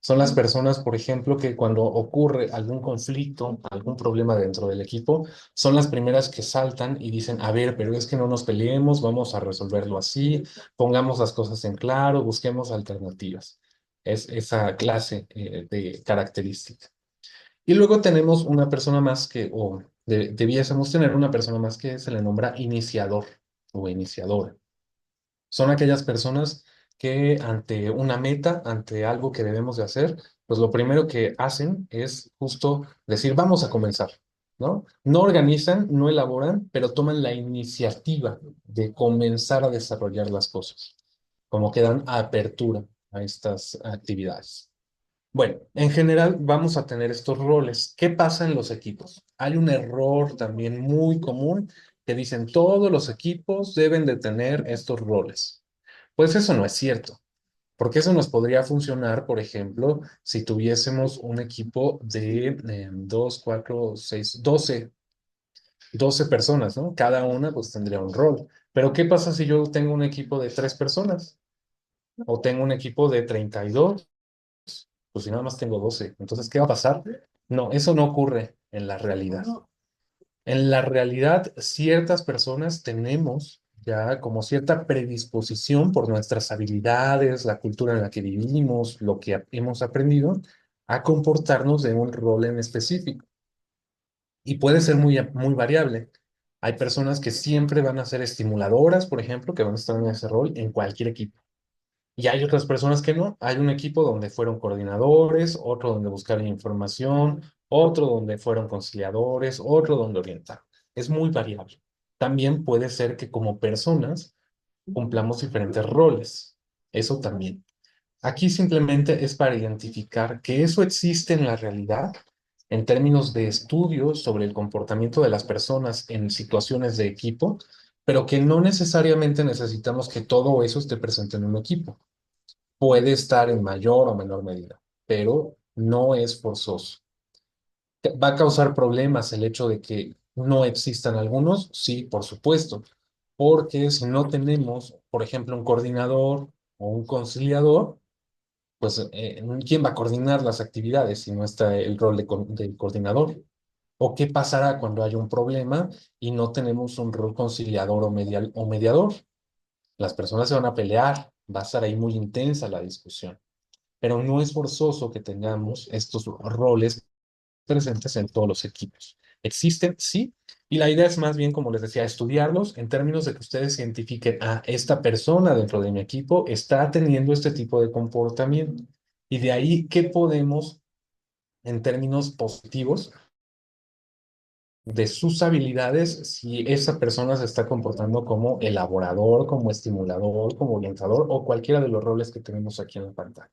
Son las personas, por ejemplo, que cuando ocurre algún conflicto, algún problema dentro del equipo, son las primeras que saltan y dicen, a ver, pero es que no nos peleemos, vamos a resolverlo así, pongamos las cosas en claro, busquemos alternativas. Es esa clase de característica. Y luego tenemos una persona más debiésemos tener una persona más que se le nombra iniciador o iniciadora. Son aquellas personas que ante una meta, ante algo que debemos de hacer, pues lo primero que hacen es justo decir, vamos a comenzar, ¿no? No organizan, no elaboran, pero toman la iniciativa de comenzar a desarrollar las cosas, como que dan apertura a estas actividades. Bueno, en general vamos a tener estos roles. ¿Qué pasa en los equipos? Hay un error también muy común que dicen todos los equipos deben de tener estos roles. Pues eso no es cierto, porque eso nos podría funcionar, por ejemplo, si tuviésemos un equipo de 2, 4, 6, 12 personas, ¿no? Cada una pues tendría un rol. Pero ¿qué pasa si yo tengo un equipo de 3 personas o tengo un equipo de 32? Pues si nada más tengo 12, entonces, ¿qué va a pasar? No, eso no ocurre en la realidad. En la realidad, ciertas personas tenemos ya como cierta predisposición por nuestras habilidades, la cultura en la que vivimos, lo que hemos aprendido, a comportarnos de un rol en específico. Y puede ser muy variable. Hay personas que siempre van a ser estimuladoras, por ejemplo, que van a estar en ese rol en cualquier equipo. Y hay otras personas que no. Hay un equipo donde fueron coordinadores, otro donde buscaron información, otro donde fueron conciliadores, otro donde orientaron. Es muy variable. También puede ser que como personas cumplamos diferentes roles. Eso también. Aquí simplemente es para identificar que eso existe en la realidad en términos de estudios sobre el comportamiento de las personas en situaciones de equipo, pero que no necesariamente necesitamos que todo eso esté presente en un equipo. Puede estar en mayor o menor medida, pero no es forzoso. ¿Va a causar problemas el hecho de que no existan algunos? Sí, por supuesto, porque si no tenemos, por ejemplo, un coordinador o un conciliador, pues ¿quién va a coordinar las actividades si no está el rol del coordinador? ¿O qué pasará cuando haya un problema y no tenemos un rol conciliador o mediador? Las personas se van a pelear, va a estar ahí muy intensa la discusión, pero no es forzoso que tengamos estos roles presentes en todos los equipos. Existen, sí, y la idea es más bien, como les decía, estudiarlos en términos de que ustedes identifiquen, esta persona dentro de mi equipo está teniendo este tipo de comportamiento. Y de ahí, ¿qué podemos, en términos positivos, de sus habilidades, si esa persona se está comportando como elaborador, como estimulador, como orientador o cualquiera de los roles que tenemos aquí en la pantalla?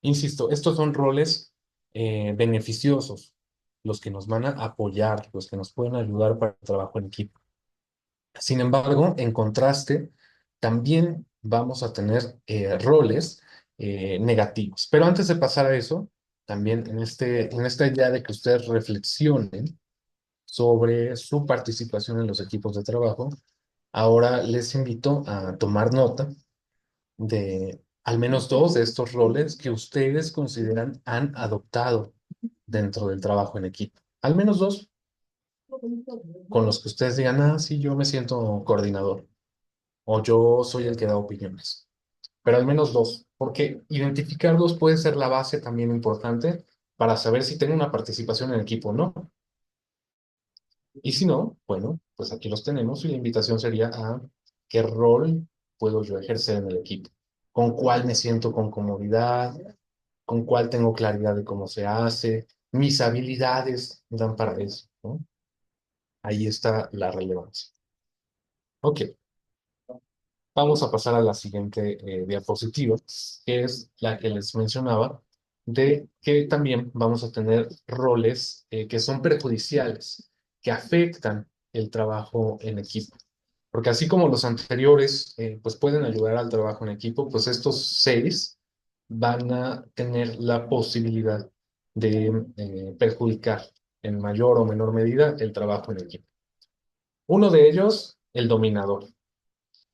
Insisto, estos son roles beneficiosos, los que nos van a apoyar, los que nos pueden ayudar para el trabajo en equipo. Sin embargo, en contraste, también vamos a tener roles negativos. Pero antes de pasar a eso, también en esta idea de que ustedes reflexionen sobre su participación en los equipos de trabajo, ahora les invito a tomar nota de al menos dos de estos roles que ustedes consideran han adoptado dentro del trabajo en equipo. Al menos dos con los que ustedes digan, sí, yo me siento coordinador o yo soy el que da opiniones. Pero al menos dos, porque identificarlos puede ser la base también importante para saber si tengo una participación en el equipo o no. Y si no, bueno, pues aquí los tenemos y la invitación sería a qué rol puedo yo ejercer en el equipo, con cuál me siento con comodidad, con cuál tengo claridad de cómo se hace, mis habilidades dan para eso, ¿no? Ahí está la relevancia. Ok, Vamos a pasar a la siguiente diapositiva, que es la que les mencionaba, de que también vamos a tener roles que son perjudiciales, que afectan el trabajo en equipo. Porque así como los anteriores, pues pueden ayudar al trabajo en equipo, pues estos seis van a tener la posibilidad de perjudicar en mayor o menor medida el trabajo en equipo. Uno de ellos, el dominador.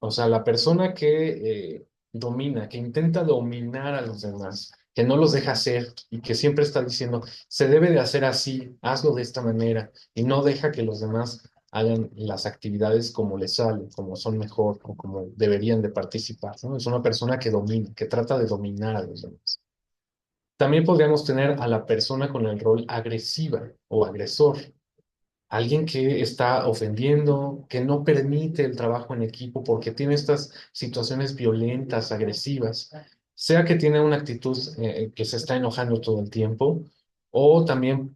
O sea, la persona que domina, que intenta dominar a los demás, que no los deja hacer y que siempre está diciendo, se debe de hacer así, hazlo de esta manera, y no deja que los demás hagan las actividades como les salen, como son mejor o como deberían de participar, ¿no? Es una persona que domina, que trata de dominar a los demás. También podríamos tener a la persona con el rol agresiva o agresor. Alguien que está ofendiendo, que no permite el trabajo en equipo porque tiene estas situaciones violentas, agresivas, sea que tiene una actitud que se está enojando todo el tiempo, o también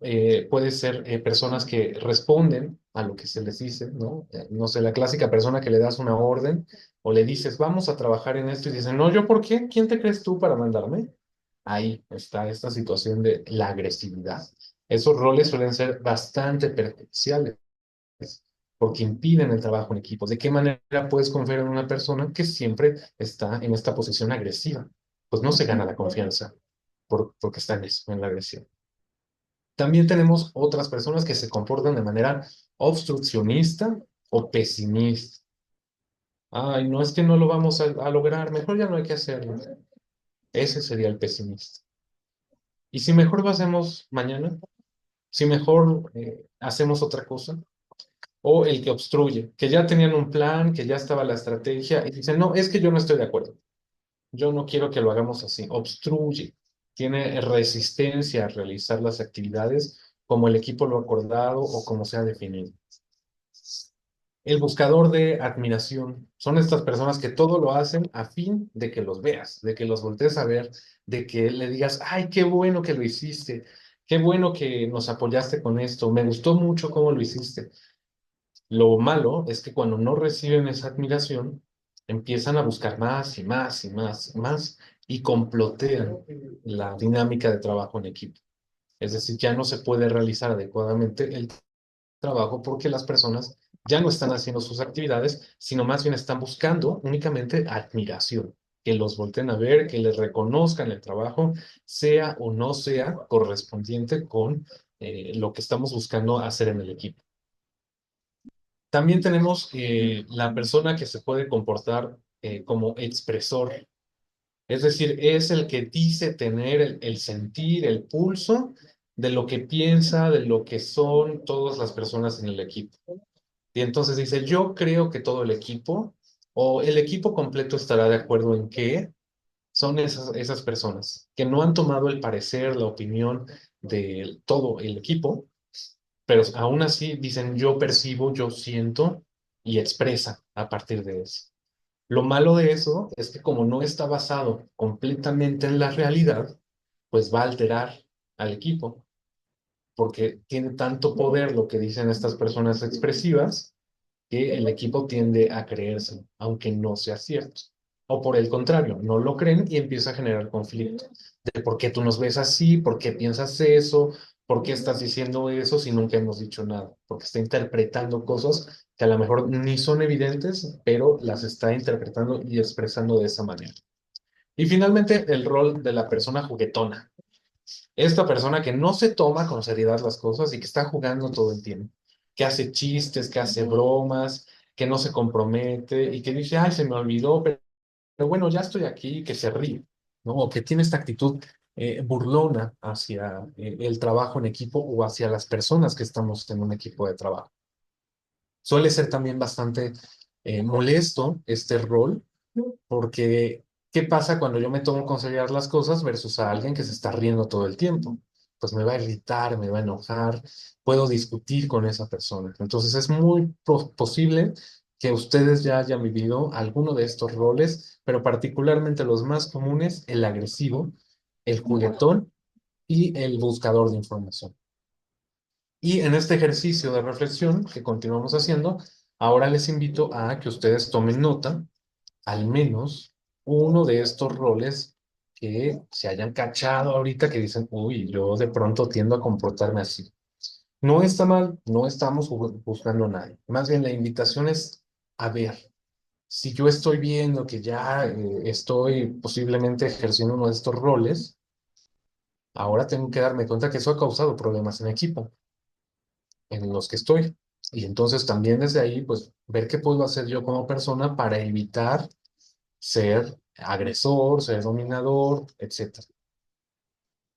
puede ser personas que responden a lo que se les dice, ¿no? No sé, la clásica persona que le das una orden o le dices, vamos a trabajar en esto y dicen, no, ¿yo por qué? ¿Quién te crees tú para mandarme? Ahí está esta situación de la agresividad. Esos roles suelen ser bastante perjudiciales porque impiden el trabajo en equipo. ¿De qué manera puedes confiar en una persona que siempre está en esta posición agresiva? Pues no se gana la confianza porque está en eso, en la agresión. También tenemos otras personas que se comportan de manera obstruccionista o pesimista. Ay, no es que no lo vamos a lograr, mejor ya no hay que hacerlo. Ese sería el pesimista. ¿Y si mejor lo hacemos mañana? Si mejor hacemos otra cosa. O el que obstruye, que ya tenían un plan, que ya estaba la estrategia y dicen, no, es que yo no estoy de acuerdo. Yo no quiero que lo hagamos así. Obstruye. Tiene resistencia a realizar las actividades como el equipo lo ha acordado o como se ha definido. El buscador de admiración. Son estas personas que todo lo hacen a fin de que los veas, de que los voltees a ver, de que le digas, ay, qué bueno que lo hiciste, qué bueno que nos apoyaste con esto, me gustó mucho cómo lo hiciste. Lo malo es que cuando no reciben esa admiración, empiezan a buscar más y más y más y más y complotean la dinámica de trabajo en equipo. Es decir, ya no se puede realizar adecuadamente el trabajo porque las personas ya no están haciendo sus actividades, sino más bien están buscando únicamente admiración, que los volteen a ver, que les reconozcan el trabajo, sea o no sea correspondiente con lo que estamos buscando hacer en el equipo. También tenemos la persona que se puede comportar como expresor, es decir, es el que dice tener el sentir, el pulso de lo que piensa, de lo que son todas las personas en el equipo. Y entonces dice, yo creo que todo el equipo o el equipo completo estará de acuerdo en que son esas personas que no han tomado el parecer, la opinión de todo el equipo, pero aún así dicen yo percibo, yo siento y expresa a partir de eso. Lo malo de eso es que como no está basado completamente en la realidad, pues va a alterar al equipo, porque tiene tanto poder lo que dicen estas personas expresivas que el equipo tiende a creerse, aunque no sea cierto. O por el contrario, no lo creen y empieza a generar conflicto. De por qué tú nos ves así, por qué piensas eso, por qué estás diciendo eso si nunca hemos dicho nada. Porque está interpretando cosas que a lo mejor ni son evidentes, pero las está interpretando y expresando de esa manera. Y finalmente, el rol de la persona juguetona. Esta persona que no se toma con seriedad las cosas y que está jugando todo el tiempo, que hace chistes, que hace bromas, que no se compromete y que dice, ay, se me olvidó, pero bueno, ya estoy aquí, que se ríe, ¿no? O que tiene esta actitud burlona hacia el trabajo en equipo o hacia las personas que estamos en un equipo de trabajo. Suele ser también bastante molesto este rol porque, ¿qué pasa cuando yo me tomo con seriedad las cosas versus a alguien que se está riendo todo el tiempo? Pues me va a irritar, me va a enojar, puedo discutir con esa persona. Entonces es muy posible que ustedes ya hayan vivido alguno de estos roles, pero particularmente los más comunes, el agresivo, el juguetón y el buscador de información. Y en este ejercicio de reflexión que continuamos haciendo, ahora les invito a que ustedes tomen nota al menos uno de estos roles que se hayan cachado ahorita que dicen, uy, yo de pronto tiendo a comportarme así. No está mal, no estamos buscando a nadie. Más bien la invitación es a ver, si yo estoy viendo que ya estoy posiblemente ejerciendo uno de estos roles, ahora tengo que darme cuenta que eso ha causado problemas en equipo en los que estoy. Y entonces también desde ahí, pues, ver qué puedo hacer yo como persona para evitar ser agresor, ser dominador, etcétera.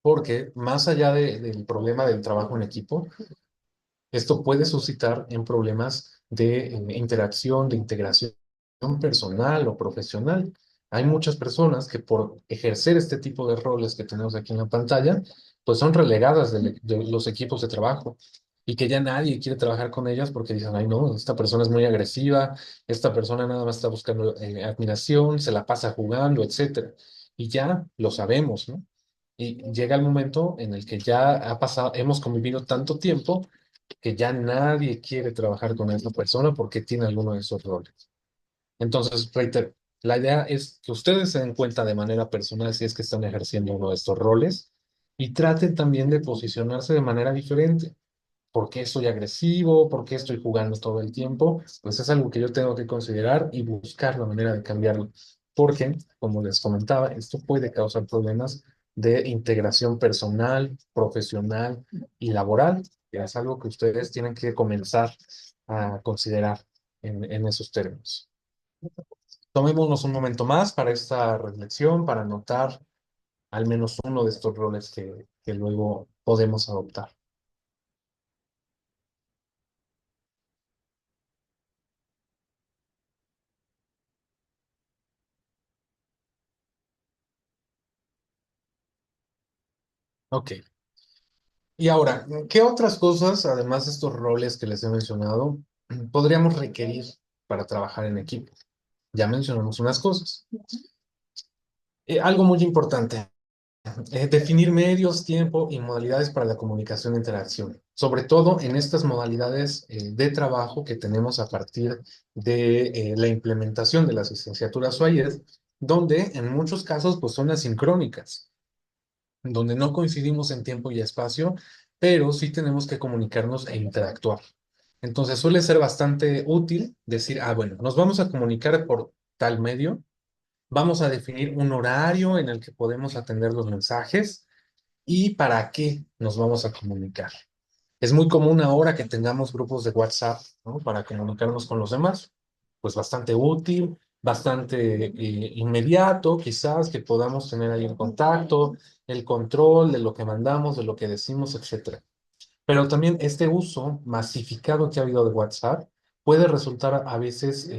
Porque más allá del problema del trabajo en equipo, esto puede suscitar en problemas de interacción, de integración personal o profesional. Hay muchas personas que por ejercer este tipo de roles que tenemos aquí en la pantalla, pues son relegadas de los equipos de trabajo y que ya nadie quiere trabajar con ellas porque dicen, ay no, esta persona es muy agresiva, esta persona nada más está buscando admiración, se la pasa jugando, etcétera. Y ya lo sabemos, ¿no? Y llega el momento en el que ya ha pasado, hemos convivido tanto tiempo que ya nadie quiere trabajar con esa persona porque tiene alguno de esos roles. Entonces, reitero, la idea es que ustedes se den cuenta de manera personal si es que están ejerciendo uno de estos roles y traten también de posicionarse de manera diferente. ¿Por qué soy agresivo? ¿Por qué estoy jugando todo el tiempo? Pues es algo que yo tengo que considerar y buscar la manera de cambiarlo. Porque, como les comentaba, esto puede causar problemas de integración personal, profesional y laboral. Que es algo que ustedes tienen que comenzar a considerar en esos términos. Tomémonos un momento más para esta reflexión, para anotar al menos uno de estos roles que luego podemos adoptar. Ok. Y ahora, ¿qué otras cosas, además de estos roles que les he mencionado, podríamos requerir para trabajar en equipo? Ya mencionamos unas cosas. Algo muy importante, definir medios, tiempo y modalidades para la comunicación e interacción, sobre todo en estas modalidades de trabajo que tenemos a partir de la implementación de las licenciaturas UAIED, donde en muchos casos pues, son asincrónicas, donde no coincidimos en tiempo y espacio, pero sí tenemos que comunicarnos e interactuar. Entonces suele ser bastante útil decir, ah, bueno, nos vamos a comunicar por tal medio, vamos a definir un horario en el que podemos atender los mensajes y para qué nos vamos a comunicar. Es muy común ahora que tengamos grupos de WhatsApp, ¿no? Para comunicarnos con los demás. Pues bastante útil, bastante inmediato, quizás que podamos tener ahí el contacto, el control de lo que mandamos, de lo que decimos, etcétera. Pero también este uso masificado que ha habido de WhatsApp puede resultar a veces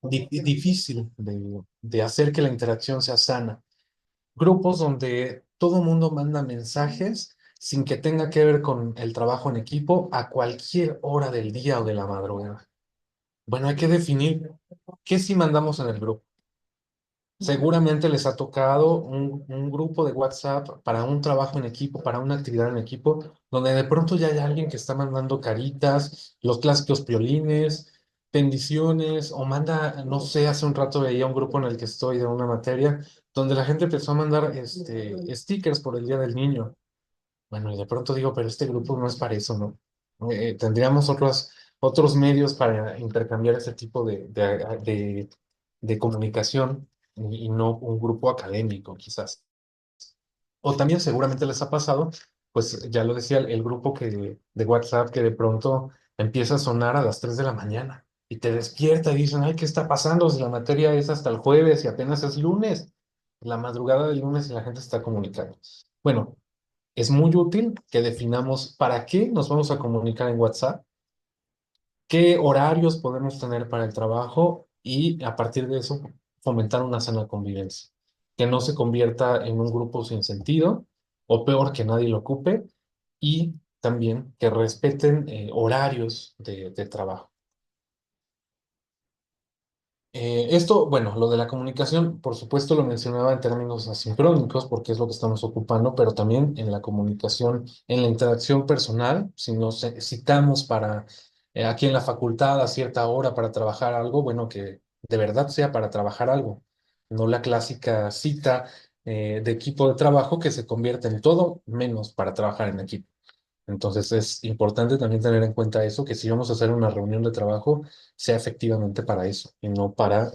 difícil de hacer que la interacción sea sana. Grupos donde todo mundo manda mensajes sin que tenga que ver con el trabajo en equipo a cualquier hora del día o de la madrugada. Bueno, hay que definir qué sí mandamos en el grupo. Seguramente les ha tocado un grupo de WhatsApp para un trabajo en equipo, para una actividad en equipo, donde de pronto ya hay alguien que está mandando caritas, los clásicos piolines, bendiciones, o manda, no sé, hace un rato veía un grupo en el que estoy de una materia, donde la gente empezó a mandar stickers por el Día del Niño. Bueno, y de pronto digo, pero este grupo no es para eso, ¿no? Tendríamos otros medios para intercambiar ese tipo de comunicación y no un grupo académico, quizás. O también seguramente les ha pasado, pues ya lo decía, el grupo de WhatsApp que de pronto empieza a sonar a las 3 de la mañana y te despierta y dicen, ay, ¿qué está pasando? Si la materia es hasta el jueves y apenas es lunes, la madrugada del lunes y la gente está comunicando. Bueno, es muy útil que definamos para qué nos vamos a comunicar en WhatsApp, qué horarios podemos tener para el trabajo y a partir de eso fomentar una sana convivencia, que no se convierta en un grupo sin sentido o peor que nadie lo ocupe y también que respeten horarios de trabajo. Esto, bueno, lo de la comunicación, por supuesto lo mencionaba en términos asincrónicos porque es lo que estamos ocupando, pero también en la comunicación, en la interacción personal, si nos citamos para aquí en la facultad a cierta hora para trabajar algo, bueno, que de verdad sea para trabajar algo, no la clásica cita de equipo de trabajo que se convierte en todo menos para trabajar en equipo. Entonces es importante también tener en cuenta eso, que si vamos a hacer una reunión de trabajo, sea efectivamente para eso y no para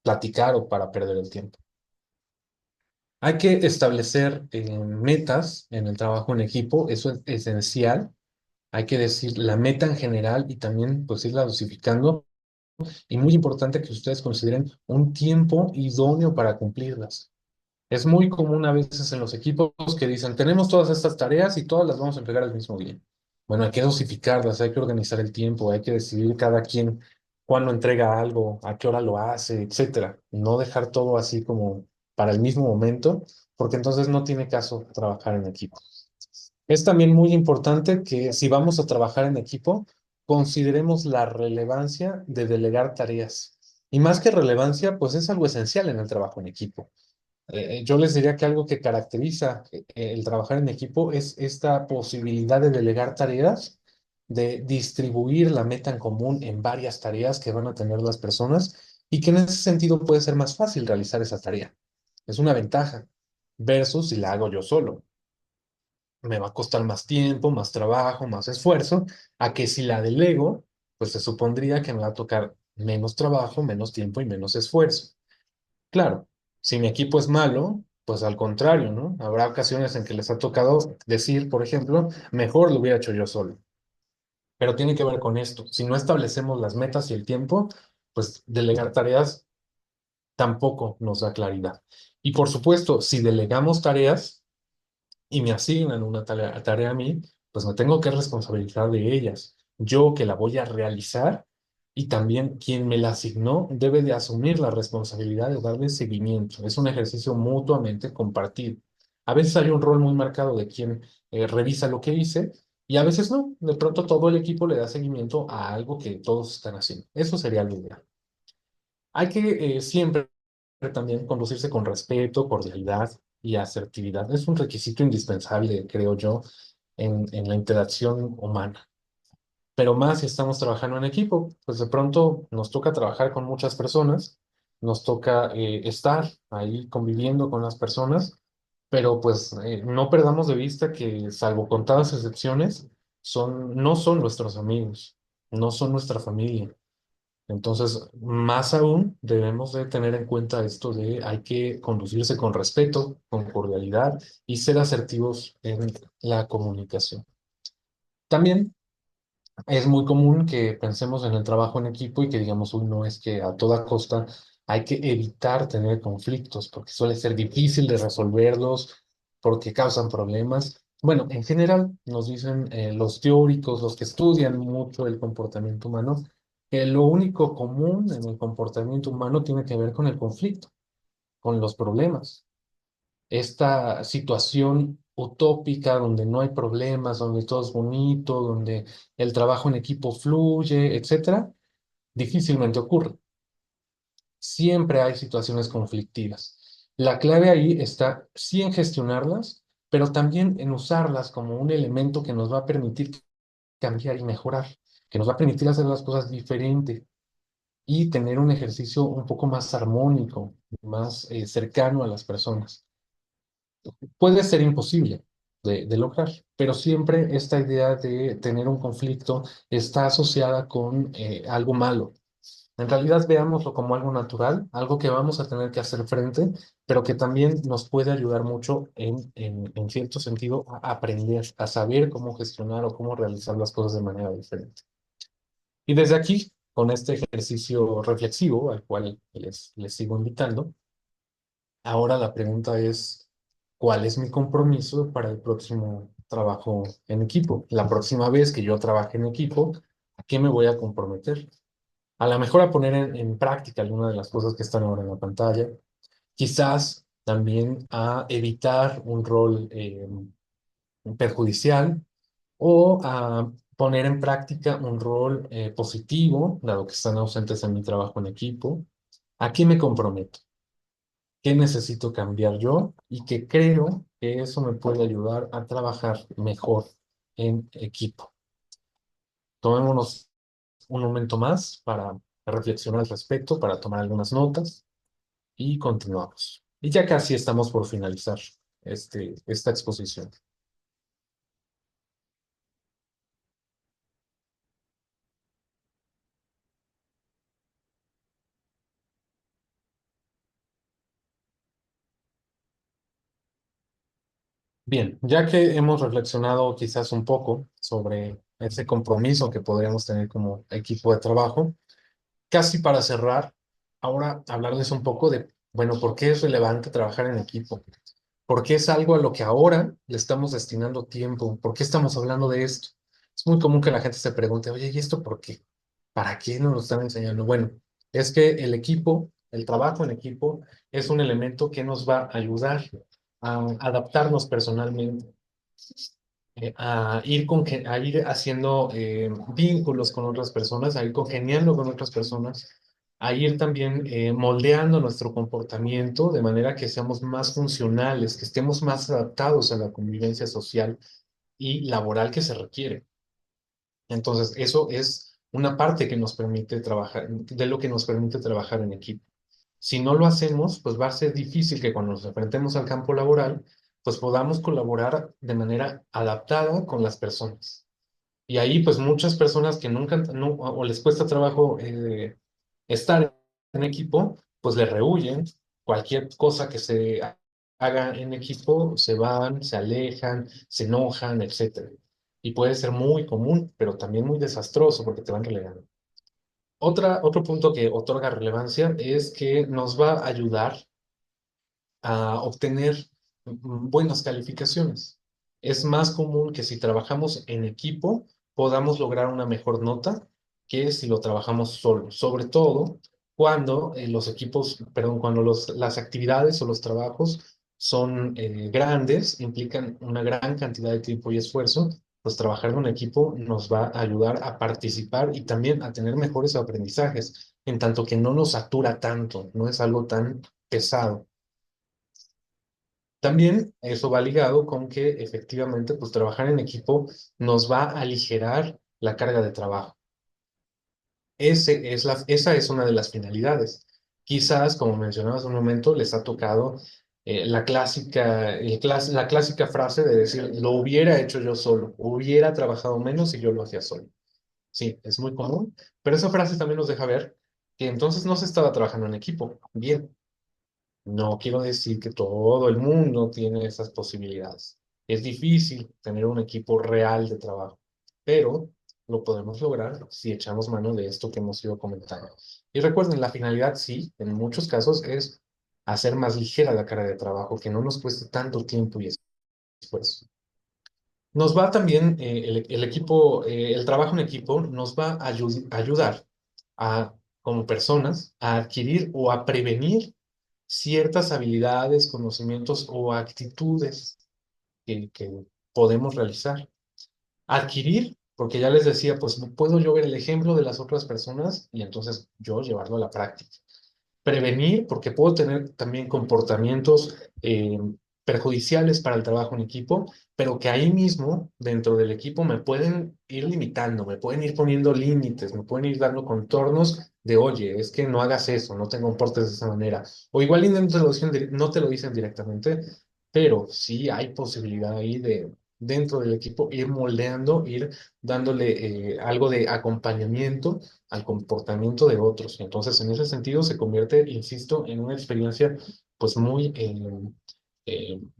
platicar o para perder el tiempo. Hay que establecer metas en el trabajo en equipo, eso es esencial. Hay que decir la meta en general y también pues irla dosificando. Y muy importante que ustedes consideren un tiempo idóneo para cumplirlas. Es muy común a veces en los equipos que dicen, tenemos todas estas tareas y todas las vamos a entregar el mismo día. Bueno, hay que dosificarlas, hay que organizar el tiempo, hay que decidir cada quien cuándo entrega algo, a qué hora lo hace, etcétera. No dejar todo así como para el mismo momento, porque entonces no tiene caso trabajar en equipo. Es también muy importante que si vamos a trabajar en equipo, consideremos la relevancia de delegar tareas. Y más que relevancia, pues es algo esencial en el trabajo en equipo. Yo les diría que algo que caracteriza el trabajar en equipo es esta posibilidad de delegar tareas, de distribuir la meta en común en varias tareas que van a tener las personas y que en ese sentido puede ser más fácil realizar esa tarea. Es una ventaja versus si la hago yo solo. Me va a costar más tiempo, más trabajo, más esfuerzo, a que si la delego, pues se supondría que me va a tocar menos trabajo, menos tiempo y menos esfuerzo. Claro, si mi equipo es malo, pues al contrario, ¿no? Habrá ocasiones en que les ha tocado decir, por ejemplo, mejor lo hubiera hecho yo solo. Pero tiene que ver con esto. Si no establecemos las metas y el tiempo, pues delegar tareas tampoco nos da claridad. Y por supuesto, si delegamos tareas y me asignan una tarea a mí, pues me tengo que responsabilizar de ellas. Yo que la voy a realizar y también quien me la asignó debe de asumir la responsabilidad de darle seguimiento. Es un ejercicio mutuamente compartido. A veces hay un rol muy marcado de quien revisa lo que hice y a veces no. De pronto todo el equipo le da seguimiento a algo que todos están haciendo. Eso sería lo ideal. Hay que siempre también conducirse con respeto, cordialidad y asertividad. Es un requisito indispensable, creo yo, en la interacción humana. Pero más si estamos trabajando en equipo, pues de pronto nos toca trabajar con muchas personas, nos toca estar ahí conviviendo con las personas, pero pues no perdamos de vista que, salvo contadas excepciones, no son nuestros amigos, no son nuestra familia. Entonces, más aún, debemos de tener en cuenta esto de hay que conducirse con respeto, con cordialidad y ser asertivos en la comunicación. También es muy común que pensemos en el trabajo en equipo y que digamos, uy, no, es que a toda costa hay que evitar tener conflictos porque suele ser difícil de resolverlos, porque causan problemas. Bueno, en general nos dicen los teóricos, los que estudian mucho el comportamiento humano, que lo único común en el comportamiento humano tiene que ver con el conflicto, con los problemas. Esta situación utópica donde no hay problemas, donde todo es bonito, donde el trabajo en equipo fluye, etcétera, difícilmente ocurre. Siempre hay situaciones conflictivas. La clave ahí está sí en gestionarlas, pero también en usarlas como un elemento que nos va a permitir cambiar y mejorar, que nos va a permitir hacer las cosas diferente y tener un ejercicio un poco más armónico, más cercano a las personas. Puede ser imposible de lograr, pero siempre esta idea de tener un conflicto está asociada con algo malo. En realidad veámoslo como algo natural, algo que vamos a tener que hacer frente, pero que también nos puede ayudar mucho en cierto sentido a aprender, a saber cómo gestionar o cómo realizar las cosas de manera diferente. Y desde aquí, con este ejercicio reflexivo al cual les sigo invitando, ahora la pregunta es, ¿cuál es mi compromiso para el próximo trabajo en equipo? La próxima vez que yo trabaje en equipo, ¿a qué me voy a comprometer? A lo mejor a poner en práctica alguna de las cosas que están ahora en la pantalla. Quizás también a evitar un rol perjudicial o a poner en práctica un rol positivo, dado que están ausentes en mi trabajo en equipo. ¿A qué me comprometo? ¿Qué necesito cambiar yo? Y que creo que eso me puede ayudar a trabajar mejor en equipo. Tomémonos un momento más para reflexionar al respecto, para tomar algunas notas y continuamos. Y ya casi estamos por finalizar esta exposición. Bien, ya que hemos reflexionado quizás un poco sobre ese compromiso que podríamos tener como equipo de trabajo, casi para cerrar, ahora hablarles un poco de, bueno, ¿por qué es relevante trabajar en equipo? ¿Por qué es algo a lo que ahora le estamos destinando tiempo? ¿Por qué estamos hablando de esto? Es muy común que la gente se pregunte, oye, ¿y esto por qué? ¿Para qué nos lo están enseñando? Bueno, es que el equipo, el trabajo en equipo, es un elemento que nos va a ayudar a adaptarnos personalmente, a ir haciendo vínculos con otras personas, a ir congeniando con otras personas, a ir también moldeando nuestro comportamiento de manera que seamos más funcionales, que estemos más adaptados a la convivencia social y laboral que se requiere. Entonces, eso es una parte que nos permite trabajar, de lo que nos permite trabajar en equipo. Si no lo hacemos, pues va a ser difícil que cuando nos enfrentemos al campo laboral, pues podamos colaborar de manera adaptada con las personas. Y ahí, pues muchas personas que nunca, o les cuesta trabajo estar en equipo, pues le rehuyen. Cualquier cosa que se haga en equipo, se van, se alejan, se enojan, etcétera. Y puede ser muy común, pero también muy desastroso porque te van relegando. Otro punto que otorga relevancia es que nos va a ayudar a obtener buenas calificaciones. Es más común que si trabajamos en equipo podamos lograr una mejor nota que si lo trabajamos solo, sobre todo cuando los equipos, perdón, cuando las actividades o los trabajos son grandes, implican una gran cantidad de tiempo y esfuerzo, pues trabajar en un equipo nos va a ayudar a participar y también a tener mejores aprendizajes, en tanto que no nos satura tanto, no es algo tan pesado. También eso va ligado con que efectivamente, pues trabajar en equipo nos va a aligerar la carga de trabajo. Esa es una de las finalidades. Quizás, como mencionaba hace un momento, les ha tocado la clásica frase de decir, lo hubiera hecho yo solo, hubiera trabajado menos si yo lo hacía solo. Sí, es muy común, pero esa frase también nos deja ver que entonces no se estaba trabajando en equipo. Bien, no quiero decir que todo el mundo tiene esas posibilidades. Es difícil tener un equipo real de trabajo, pero lo podemos lograr si echamos mano de esto que hemos ido comentando. Y recuerden, la finalidad sí, en muchos casos es hacer más ligera la carga de trabajo, que no nos cueste tanto tiempo y esfuerzo. Nos va también el equipo, el trabajo en equipo nos va a ayudar a, como personas, a adquirir o a prevenir ciertas habilidades, conocimientos o actitudes que podemos realizar. Adquirir, porque ya les decía, pues puedo yo ver el ejemplo de las otras personas y entonces yo llevarlo a la práctica. Prevenir, porque puedo tener también comportamientos perjudiciales para el trabajo en equipo, pero que ahí mismo, dentro del equipo, me pueden ir limitando, me pueden ir poniendo límites, me pueden ir dando contornos de, oye, es que no hagas eso, no te comportes de esa manera. O igual y no te lo dicen directamente, pero sí hay posibilidad ahí de, dentro del equipo, ir moldeando, ir dándole algo de acompañamiento al comportamiento de otros. Entonces, en ese sentido, se convierte, insisto, en una experiencia pues muy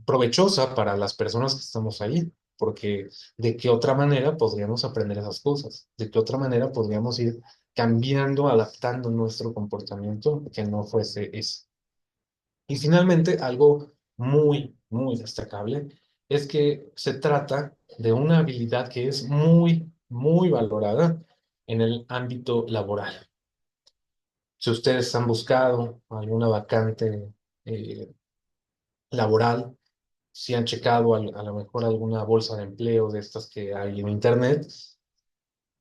provechosa para las personas que estamos ahí, porque de qué otra manera podríamos aprender esas cosas, de qué otra manera podríamos ir cambiando, adaptando nuestro comportamiento que no fuese ese. Y finalmente, algo muy destacable es que se trata de una habilidad que es muy valorada en el ámbito laboral. Si ustedes han buscado alguna vacante eh, laboral, si han checado a lo mejor alguna bolsa de empleo de estas que hay en Internet,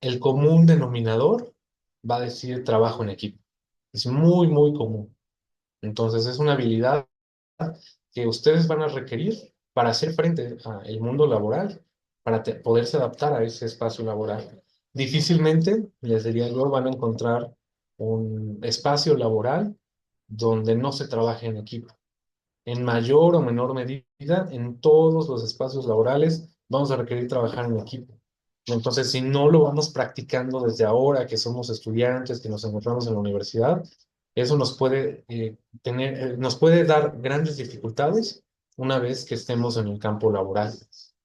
el común denominador va a decir trabajo en equipo. Es muy común. Entonces es una habilidad que ustedes van a requerir para hacer frente al mundo laboral, para poderse adaptar a ese espacio laboral. Difícilmente, les diría yo, van a encontrar un espacio laboral donde no se trabaje en equipo. En mayor o menor medida, en todos los espacios laborales vamos a requerir trabajar en equipo. Entonces, si no lo vamos practicando desde ahora, que somos estudiantes, que nos encontramos en la universidad, eso nos puede dar grandes dificultades una vez que estemos en el campo laboral,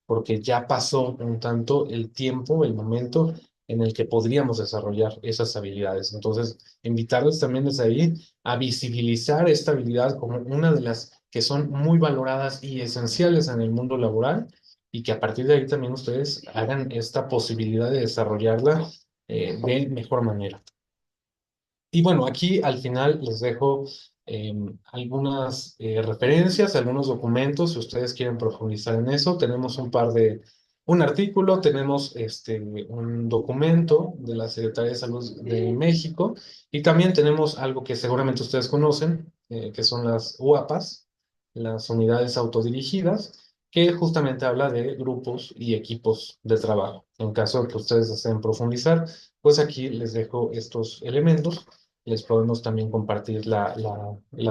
porque ya pasó un tanto el tiempo, el momento en el que podríamos desarrollar esas habilidades. Entonces, invitarles también desde ahí a visibilizar esta habilidad como una de las que son muy valoradas y esenciales en el mundo laboral y que a partir de ahí también ustedes hagan esta posibilidad de desarrollarla de mejor manera. Y bueno, aquí al final les dejo algunas referencias, algunos documentos, si ustedes quieren profundizar en eso. Tenemos un artículo, tenemos un documento de la Secretaría de Salud de México y también tenemos algo que seguramente ustedes conocen, que son las UAPAs, las unidades autodirigidas, que justamente habla de grupos y equipos de trabajo. En caso de que ustedes deseen profundizar, pues aquí les dejo estos elementos. Les podemos también compartir las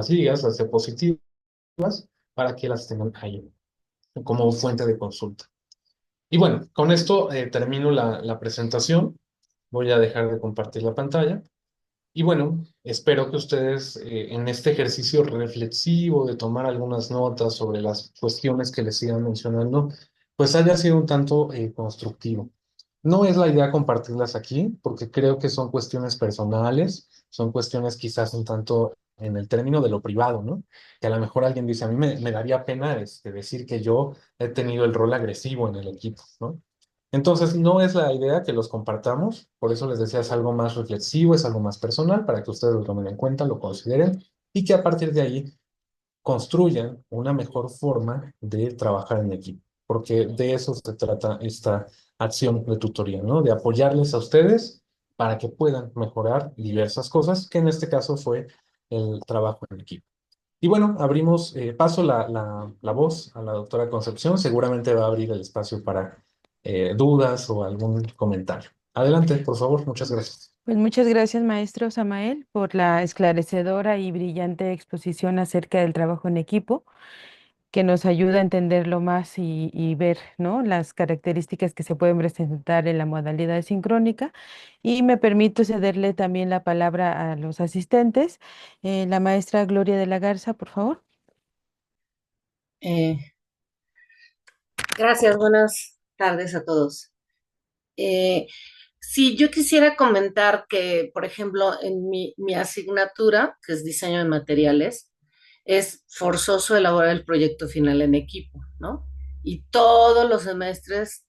ligas, las diapositivas, para que las tengan ahí como fuente de consulta. Y bueno, con esto termino la presentación. Voy a dejar de compartir la pantalla. Y bueno, espero que ustedes en este ejercicio reflexivo de tomar algunas notas sobre las cuestiones que les sigan mencionando, pues haya sido un tanto constructivo. No es la idea compartirlas aquí, porque creo que son cuestiones personales, son cuestiones quizás un tanto en el término de lo privado, ¿no? Que a lo mejor alguien dice, a mí me daría pena decir que yo he tenido el rol agresivo en el equipo, ¿no? Entonces, no es la idea que los compartamos, por eso les decía, es algo más reflexivo, es algo más personal, para que ustedes lo tomen en cuenta, lo consideren y que a partir de ahí construyan una mejor forma de trabajar en equipo, porque de eso se trata esta acción de tutoría, ¿no? De apoyarles a ustedes para que puedan mejorar diversas cosas, que en este caso fue el trabajo en equipo. Y bueno, paso la voz a la doctora Concepción, seguramente va a abrir el espacio para dudas o algún comentario. Adelante, por favor, muchas gracias. Pues muchas gracias, maestro Samael, por la esclarecedora y brillante exposición acerca del trabajo en equipo, que nos ayuda a entenderlo más y ver, ¿no?, las características que se pueden presentar en la modalidad sincrónica. Y me permito cederle también la palabra a los asistentes. La maestra Gloria de la Garza, por favor. Eh, Gracias, buenas tardes a todos. Eh, sí, yo quisiera comentar que, por ejemplo, en mi asignatura, que es diseño de materiales, es forzoso elaborar el proyecto final en equipo, ¿no? Y todos los semestres,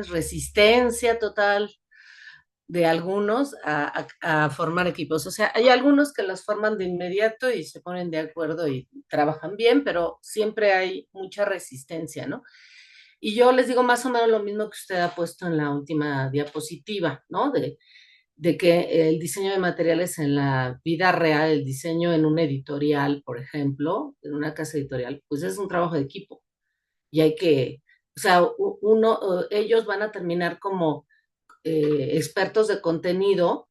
resistencia total de algunos a formar equipos. O sea, hay algunos que los forman de inmediato y se ponen de acuerdo y trabajan bien, pero siempre hay mucha resistencia, ¿no? Y yo les digo más o menos lo mismo que usted ha puesto en la última diapositiva, ¿no? De que el diseño de materiales en la vida real, el diseño en un editorial, por ejemplo, en una casa editorial, pues es un trabajo de equipo. Y hay que, o sea, ellos van a terminar como expertos de contenido,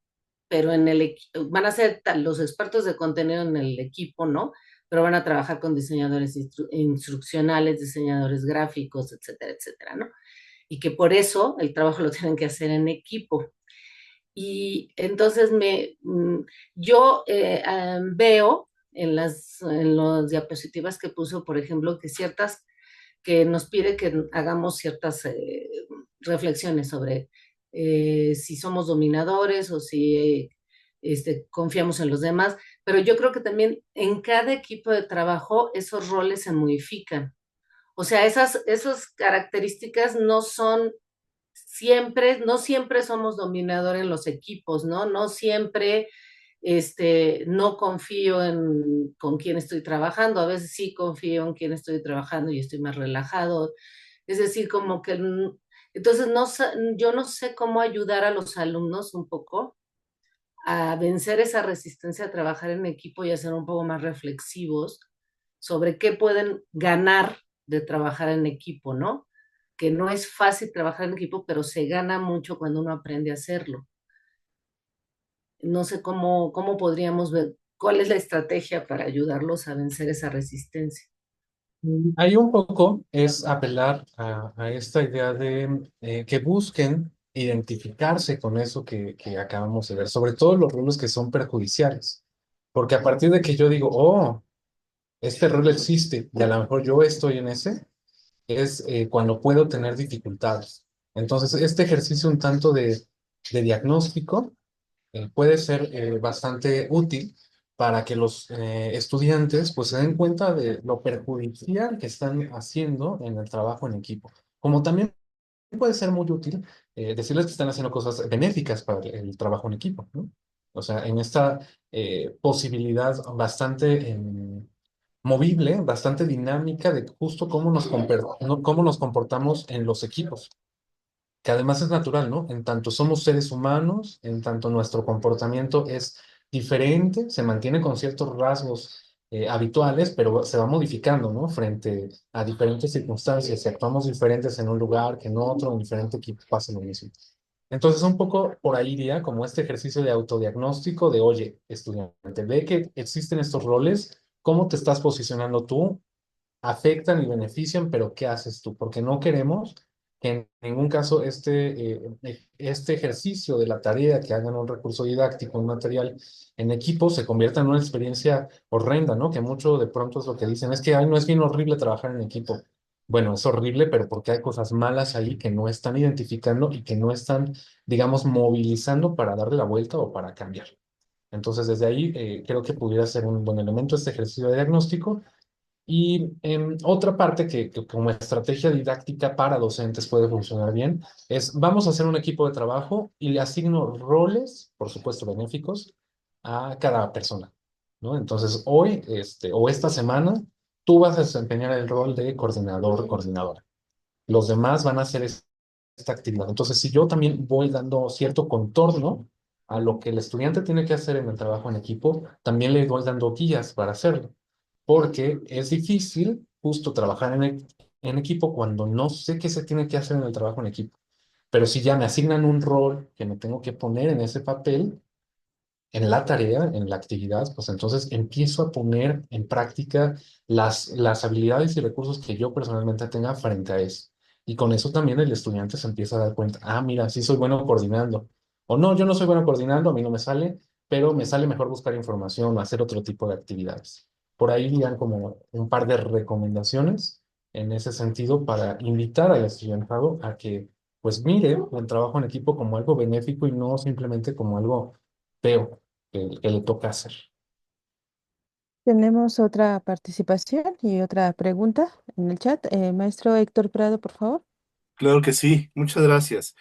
pero van a ser los expertos de contenido en el equipo, ¿no? Pero van a trabajar con diseñadores instruccionales, diseñadores gráficos, etcétera, etcétera, ¿no? Y que por eso el trabajo lo tienen que hacer en equipo. Y entonces yo veo en las diapositivas que puso, por ejemplo, que nos pide que hagamos ciertas reflexiones sobre si somos dominadores o si confiamos en los demás, pero yo creo que también en cada equipo de trabajo esos roles se modifican. O sea, esas características no siempre somos dominadores en los equipos, ¿no? No siempre no confío con quién estoy trabajando, a veces sí confío en quién estoy trabajando y estoy más relajado. Es decir, como que, entonces yo no sé cómo ayudar a los alumnos un poco a vencer esa resistencia a trabajar en equipo y a ser un poco más reflexivos sobre qué pueden ganar de trabajar en equipo, ¿no? Que no es fácil trabajar en equipo, pero se gana mucho cuando uno aprende a hacerlo. No sé cómo podríamos ver, cuál es la estrategia para ayudarlos a vencer esa resistencia. Ahí un poco es apelar a esta idea de que busquen identificarse con eso que acabamos de ver, sobre todo los roles que son perjudiciales. Porque a partir de que yo digo, oh, este rol existe y a lo mejor yo estoy en ese, es cuando puedo tener dificultades. Entonces, este ejercicio un tanto de diagnóstico puede ser bastante útil para que los estudiantes pues se den cuenta de lo perjudicial que están haciendo en el trabajo en equipo. Como también puede ser muy útil decirles que están haciendo cosas benéficas para el trabajo en equipo, ¿no? O sea, en esta posibilidad bastante movible, bastante dinámica de justo cómo nos comportamos en los equipos, que además es natural, ¿no? En tanto somos seres humanos, en tanto nuestro comportamiento es diferente, se mantiene con ciertos rasgos habituales, pero se va modificando, ¿no? Frente a diferentes circunstancias. Si actuamos diferentes en un lugar que en otro, en diferente equipo, pasa lo mismo. Entonces, un poco por ahí iría como este ejercicio de autodiagnóstico de, oye, estudiante, ve que existen estos roles, ¿cómo te estás posicionando tú? Afectan y benefician, pero ¿qué haces tú? Porque no queremos que en ningún caso este ejercicio de la tarea, que hagan un recurso didáctico, un material en equipo, se convierta en una experiencia horrenda, ¿no? Que mucho de pronto es lo que dicen, es que, ay, no es bien horrible trabajar en equipo. Bueno, es horrible, pero porque hay cosas malas ahí que no están identificando y que no están, digamos, movilizando para darle la vuelta o para cambiar. Entonces, desde ahí creo que pudiera ser un buen elemento este ejercicio de diagnóstico y otra parte que como estrategia didáctica para docentes puede funcionar bien es, vamos a hacer un equipo de trabajo y le asigno roles, por supuesto benéficos, a cada persona, ¿no? Entonces, hoy, o esta semana, tú vas a desempeñar el rol de coordinador, coordinadora. Los demás van a hacer esta actividad. Entonces, si yo también voy dando cierto contorno a lo que el estudiante tiene que hacer en el trabajo en equipo, también le voy dando guías para hacerlo, porque es difícil justo trabajar en equipo cuando no sé qué se tiene que hacer en el trabajo en equipo. Pero si ya me asignan un rol que me tengo que poner en ese papel, en la tarea, en la actividad, pues entonces empiezo a poner en práctica las habilidades y recursos que yo personalmente tenga frente a eso. Y con eso también el estudiante se empieza a dar cuenta, ah, mira, sí soy bueno coordinando. O no, yo no soy bueno coordinando, a mí no me sale, pero me sale mejor buscar información o hacer otro tipo de actividades. Por ahí irían como un par de recomendaciones en ese sentido para invitar al estudiantado a que pues mire el trabajo en equipo como algo benéfico y no simplemente como algo feo que le toca hacer. Tenemos otra participación y otra pregunta en el chat. Maestro Héctor Prado, por favor. Claro que sí, muchas gracias.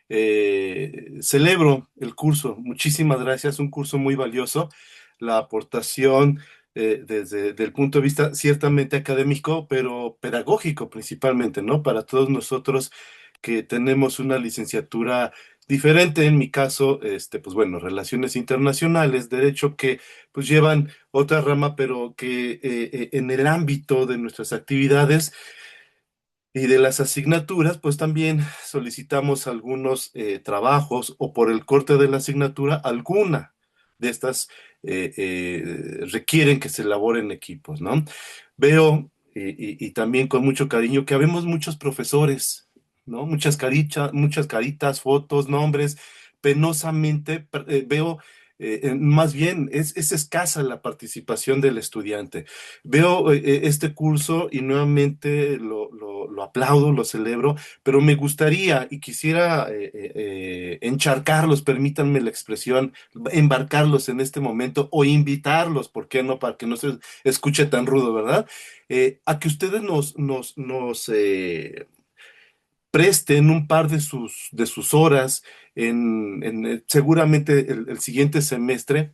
Celebro el curso, muchísimas gracias, un curso muy valioso. La aportación desde el punto de vista ciertamente académico, pero pedagógico principalmente, ¿no? Para todos nosotros que tenemos una licenciatura diferente, en mi caso, pues bueno, relaciones internacionales, derecho que pues llevan otra rama, pero que en el ámbito de nuestras actividades y de las asignaturas, pues también solicitamos algunos trabajos o por el corte de la asignatura, alguna de estas requieren que se elaboren equipos, ¿no? Veo y también con mucho cariño que habemos muchos profesores, ¿no? Muchas caritas, fotos, nombres. Penosamente veo, más bien, es escasa la participación del estudiante. Veo este curso y nuevamente lo aplaudo, lo celebro, pero me gustaría y quisiera encharcarlos, permítanme la expresión, embarcarlos en este momento o invitarlos, ¿por qué no? Para que no se escuche tan rudo, ¿verdad? A que ustedes nos presten un par de sus horas seguramente el siguiente semestre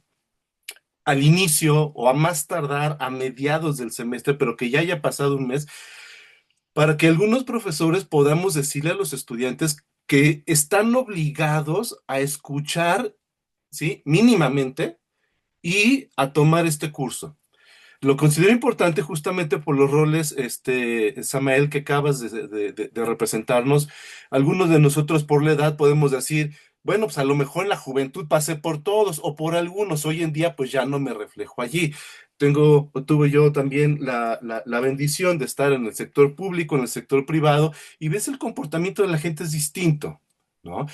al inicio o a más tardar a mediados del semestre, pero que ya haya pasado un mes, para que algunos profesores podamos decirle a los estudiantes que están obligados a escuchar, ¿sí? Mínimamente y a tomar este curso. Lo considero importante justamente por los roles, Samael, que acabas de representarnos. Algunos de nosotros por la edad podemos decir, Bueno, pues a lo mejor en la juventud pasé por todos o por algunos. Hoy en día, pues ya no me reflejo allí. Tuve yo también la bendición de estar en el sector público, en el sector privado, y ves el comportamiento de la gente es distinto, ¿no?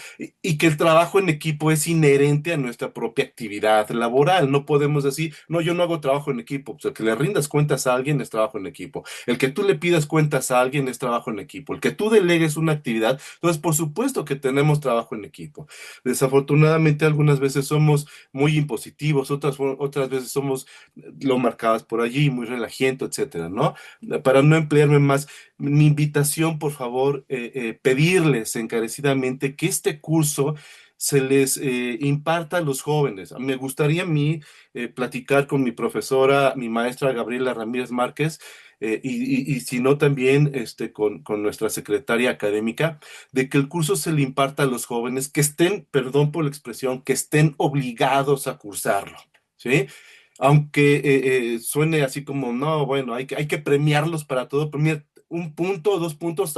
Y que el trabajo en equipo es inherente a nuestra propia actividad laboral. No podemos decir, no, yo no hago trabajo en equipo. Pues el que le rindas cuentas a alguien es trabajo en equipo. El que tú le pidas cuentas a alguien es trabajo en equipo. El que tú delegues una actividad, entonces por supuesto que tenemos trabajo en equipo. Desafortunadamente algunas veces somos muy impositivos, otras veces somos lo marcadas por allí, muy relajiento, etcétera, ¿no? Para no emplearme más, mi invitación, por favor, pedirles encarecidamente que este curso se les imparta a los jóvenes. Me gustaría a mí platicar con mi profesora, mi maestra Gabriela Ramírez Márquez, y si no también con nuestra secretaria académica, de que el curso se le imparta a los jóvenes que estén, perdón por la expresión, que estén obligados a cursarlo, ¿sí? Aunque suene así como, no, bueno, hay que premiarlos para todo, premiar un punto o 2 puntos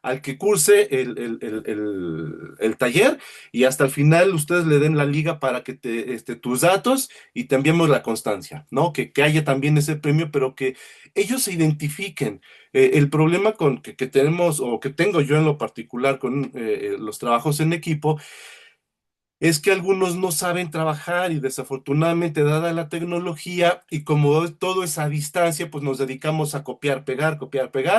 al que curse el taller y hasta el final ustedes le den la liga para que tus datos y te enviemos la constancia, ¿no? Que haya también ese premio, pero que ellos se identifiquen. El problema que tenemos o que tengo yo en lo particular con los trabajos en equipo es que algunos no saben trabajar y desafortunadamente dada la tecnología y como todo es a distancia, pues nos dedicamos a copiar, pegar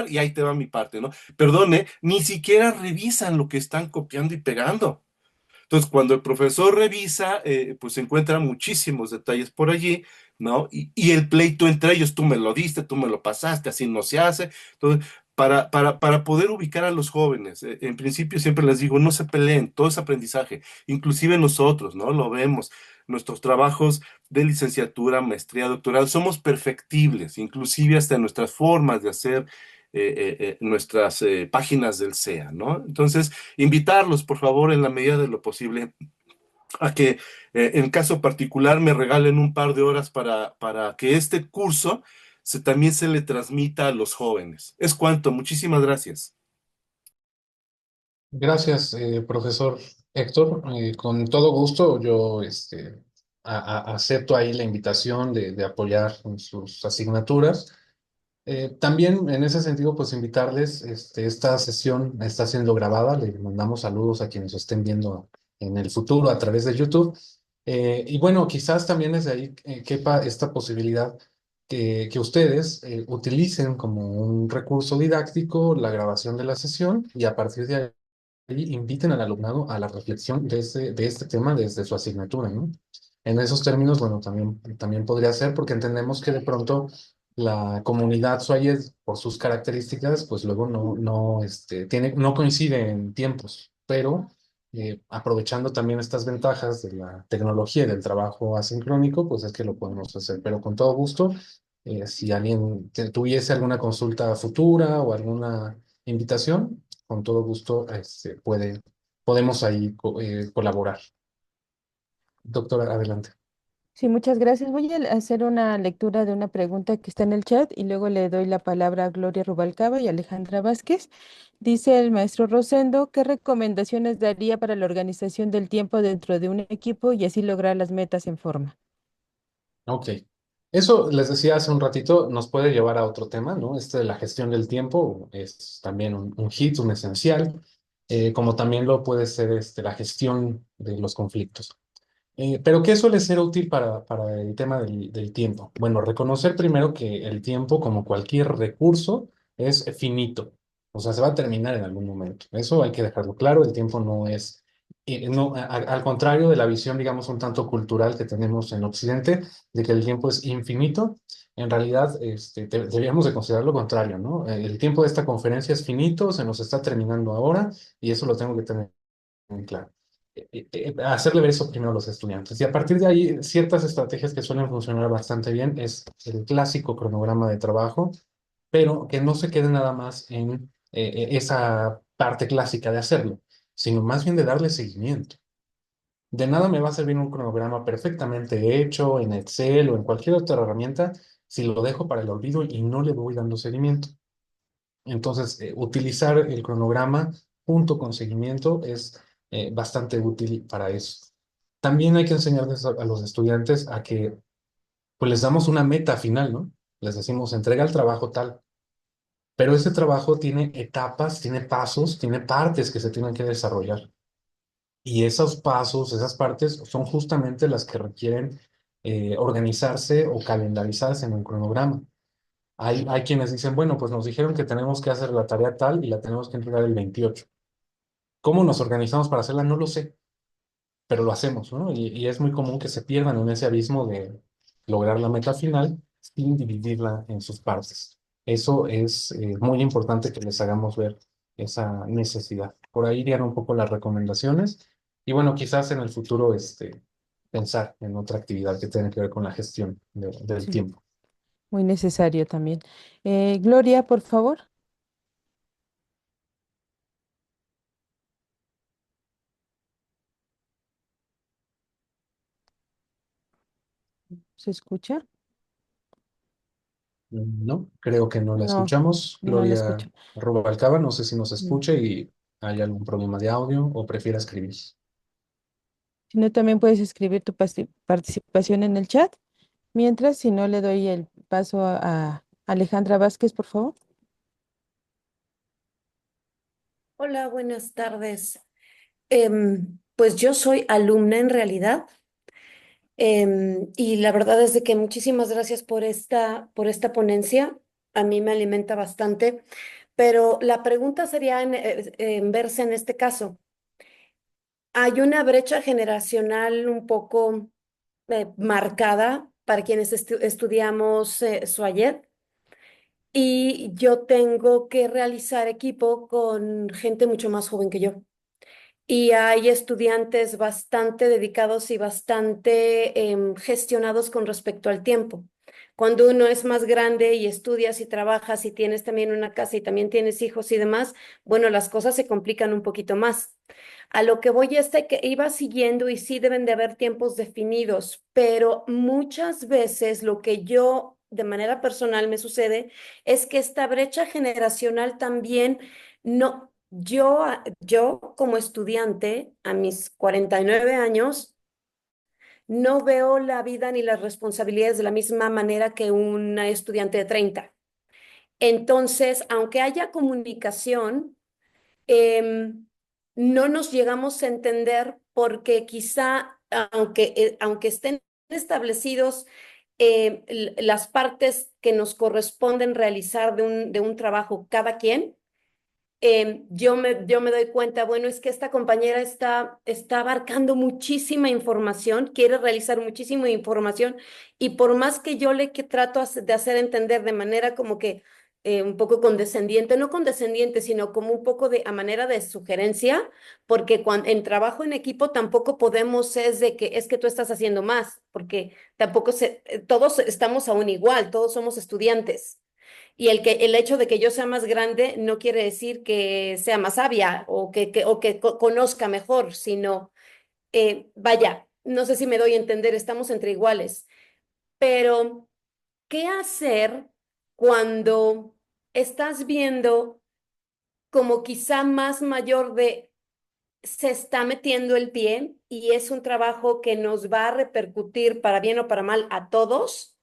y ahí te va mi parte, ¿no? Perdone, ni siquiera revisan lo que están copiando y pegando. Entonces, cuando el profesor revisa, pues encuentra muchísimos detalles por allí, ¿no? Y el pleito entre ellos, tú me lo diste, tú me lo pasaste, así no se hace. Entonces, para poder ubicar a los jóvenes, en principio siempre les digo, no se peleen, todo es aprendizaje, inclusive nosotros, ¿no? Lo vemos, nuestros trabajos de licenciatura, maestría, doctorado, somos perfectibles, inclusive hasta en nuestras formas de hacer nuestras páginas del SEA, ¿no? Entonces, invitarlos, por favor, en la medida de lo posible, a que en caso particular me regalen un par de horas para que este curso también se le transmita a los jóvenes. Es cuanto, muchísimas gracias. Gracias, profesor Héctor. Con todo gusto, yo acepto ahí la invitación de apoyar en sus asignaturas. También en ese sentido, pues invitarles, esta sesión está siendo grabada, le mandamos saludos a quienes estén viendo en el futuro a través de YouTube. Y bueno, quizás también desde ahí quepa esta posibilidad que ustedes utilicen como un recurso didáctico la grabación de la sesión y a partir de ahí inviten al alumnado a la reflexión de este tema desde su asignatura, ¿no? En esos términos, bueno, también podría ser porque entendemos que de pronto la comunidad Swayes, por sus características, pues luego no coincide en tiempos, pero aprovechando también estas ventajas de la tecnología y del trabajo asincrónico, pues es que lo podemos hacer, pero con todo gusto, si alguien tuviese alguna consulta futura o alguna invitación, con todo gusto podemos ahí colaborar. Doctora, adelante. Sí, muchas gracias. Voy a hacer una lectura de una pregunta que está en el chat y luego le doy la palabra a Gloria Rubalcaba y Alejandra Vázquez. Dice el maestro Rosendo, ¿qué recomendaciones daría para la organización del tiempo dentro de un equipo y así lograr las metas en forma? Ok. Eso les decía hace un ratito, nos puede llevar a otro tema, ¿no? Este de la gestión del tiempo es también un hit, un esencial, como también lo puede ser la gestión de los conflictos. Pero ¿qué suele ser útil para el tema del tiempo? Bueno, reconocer primero que el tiempo, como cualquier recurso, es finito. O sea, se va a terminar en algún momento. Eso hay que dejarlo claro. El tiempo no es, no, al contrario de la visión, digamos, un tanto cultural que tenemos en Occidente, de que el tiempo es infinito. En realidad, deberíamos de considerar lo contrario, ¿no? El tiempo de esta conferencia es finito, se nos está terminando ahora y eso lo tengo que tener muy claro. Hacerle ver eso primero a los estudiantes. Y a partir de ahí, ciertas estrategias que suelen funcionar bastante bien es el clásico cronograma de trabajo, pero que no se quede nada más en esa parte clásica de hacerlo, sino más bien de darle seguimiento. De nada me va a servir un cronograma perfectamente hecho en Excel o en cualquier otra herramienta si lo dejo para el olvido y no le voy dando seguimiento. Entonces, utilizar el cronograma junto con seguimiento es bastante útil para eso. También hay que enseñarles a los estudiantes a que pues les damos una meta final, ¿no? Les decimos, entrega el trabajo tal, pero ese trabajo tiene etapas, tiene pasos, tiene partes que se tienen que desarrollar. Y esos pasos, esas partes son justamente las que requieren organizarse o calendarizarse en un cronograma. Hay quienes dicen, bueno, pues nos dijeron que tenemos que hacer la tarea tal y la tenemos que entregar el 28. ¿Cómo nos organizamos para hacerla? No lo sé, pero lo hacemos, ¿no? Y es muy común que se pierdan en ese abismo de lograr la meta final sin dividirla en sus partes. Eso es muy importante que les hagamos ver esa necesidad. Por ahí irían un poco las recomendaciones y bueno, quizás en el futuro pensar en otra actividad que tenga que ver con la gestión del Sí, tiempo. muy necesario también. Gloria, por favor, ¿se escucha? No, creo que no la No, escuchamos. no la Gloria escucho. Rubalcaba, no sé si nos Mm. escuche y hay algún problema de audio o prefiera escribir. Si no, también puedes escribir tu participación en el chat. Mientras, si no, le doy el paso a Alejandra Vázquez, por favor. Hola, buenas tardes. Pues yo soy alumna en realidad, y la verdad es de que muchísimas gracias por esta ponencia. A mí me alimenta bastante, pero la pregunta sería en verse en este caso. Hay una brecha generacional un poco marcada para quienes estudiamos SUAYED, y yo tengo que realizar equipo con gente mucho más joven que yo. Y hay estudiantes bastante dedicados y bastante gestionados con respecto al tiempo. Cuando uno es más grande y estudias y trabajas y tienes también una casa y también tienes hijos y demás, bueno, las cosas se complican un poquito más. A lo que voy es de que iba siguiendo y sí deben de haber tiempos definidos, pero muchas veces lo que yo de manera personal me sucede es que esta brecha generacional también no, yo como estudiante a mis 49 años no veo la vida ni las responsabilidades de la misma manera que una estudiante de 30. Entonces, aunque haya comunicación, em, no nos llegamos a entender porque quizá, aunque estén establecidos las partes que nos corresponden realizar de un trabajo cada quien, yo me doy cuenta, bueno, es que esta compañera está abarcando muchísima información, quiere realizar muchísima información, y por más que yo que trato de hacer entender de manera como que un poco condescendiente, no condescendiente, sino como un poco a manera de sugerencia, porque en trabajo en equipo tampoco podemos es que tú estás haciendo más, porque tampoco todos estamos aún igual, todos somos estudiantes. Y el hecho de que yo sea más grande no quiere decir que sea más sabia o que conozca mejor, sino, vaya, no sé si me doy a entender, estamos entre iguales. Pero, ¿qué hacer cuando estás viendo como quizá más mayor de se está metiendo el pie y es un trabajo que nos va a repercutir para bien o para mal a todos?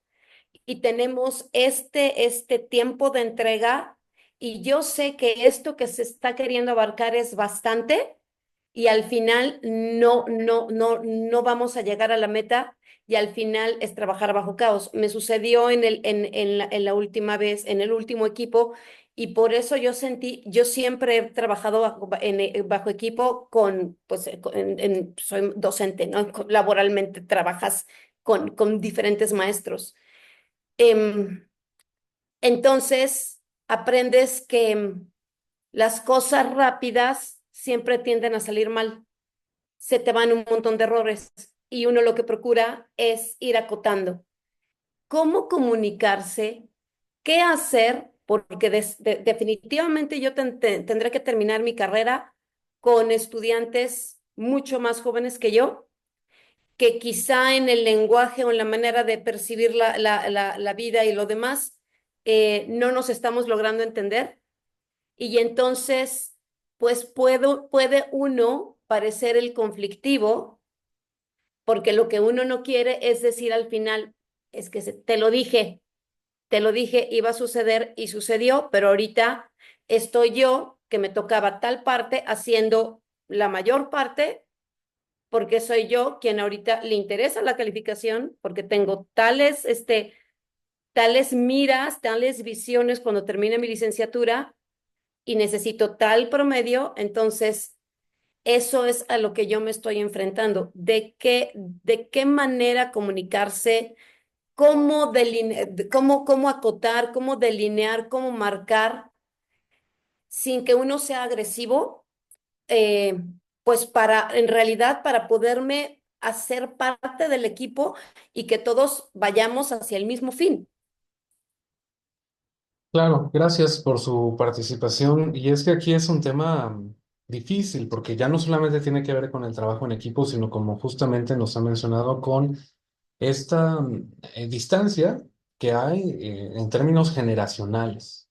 Y tenemos este tiempo de entrega, y yo sé que esto que se está queriendo abarcar es bastante, y al final no vamos a llegar a la meta, y al final es trabajar bajo caos. Me sucedió en la última vez, en el último equipo, y por eso yo siempre he trabajado bajo equipo pues, soy docente, ¿no? Laboralmente trabajas con diferentes maestros. Em, entonces, aprendes que las cosas rápidas siempre tienden a salir mal. Se te van un montón de errores, y uno lo que procura es ir acotando. ¿Cómo comunicarse? ¿Qué hacer? Porque definitivamente yo tendré que terminar mi carrera con estudiantes mucho más jóvenes que yo, que quizá en el lenguaje o en la manera de percibir la vida y lo demás, no nos estamos logrando entender. Y entonces, pues puede uno parecer el conflictivo, porque lo que uno no quiere es decir al final, es que te lo dije, iba a suceder y sucedió, pero ahorita estoy yo, que me tocaba tal parte, haciendo la mayor parte, porque soy yo quien ahorita le interesa la calificación, porque tengo tales miras, tales visiones cuando termine mi licenciatura y necesito tal promedio, entonces eso es a lo que yo me estoy enfrentando. De qué manera comunicarse, cómo acotar, cómo delinear, cómo marcar sin que uno sea agresivo, eh, pues en realidad, para poderme hacer parte del equipo y que todos vayamos hacia el mismo fin. Claro, gracias por su participación. Y es que aquí es un tema difícil, porque ya no solamente tiene que ver con el trabajo en equipo, sino como justamente nos ha mencionado, con esta distancia que hay en términos generacionales,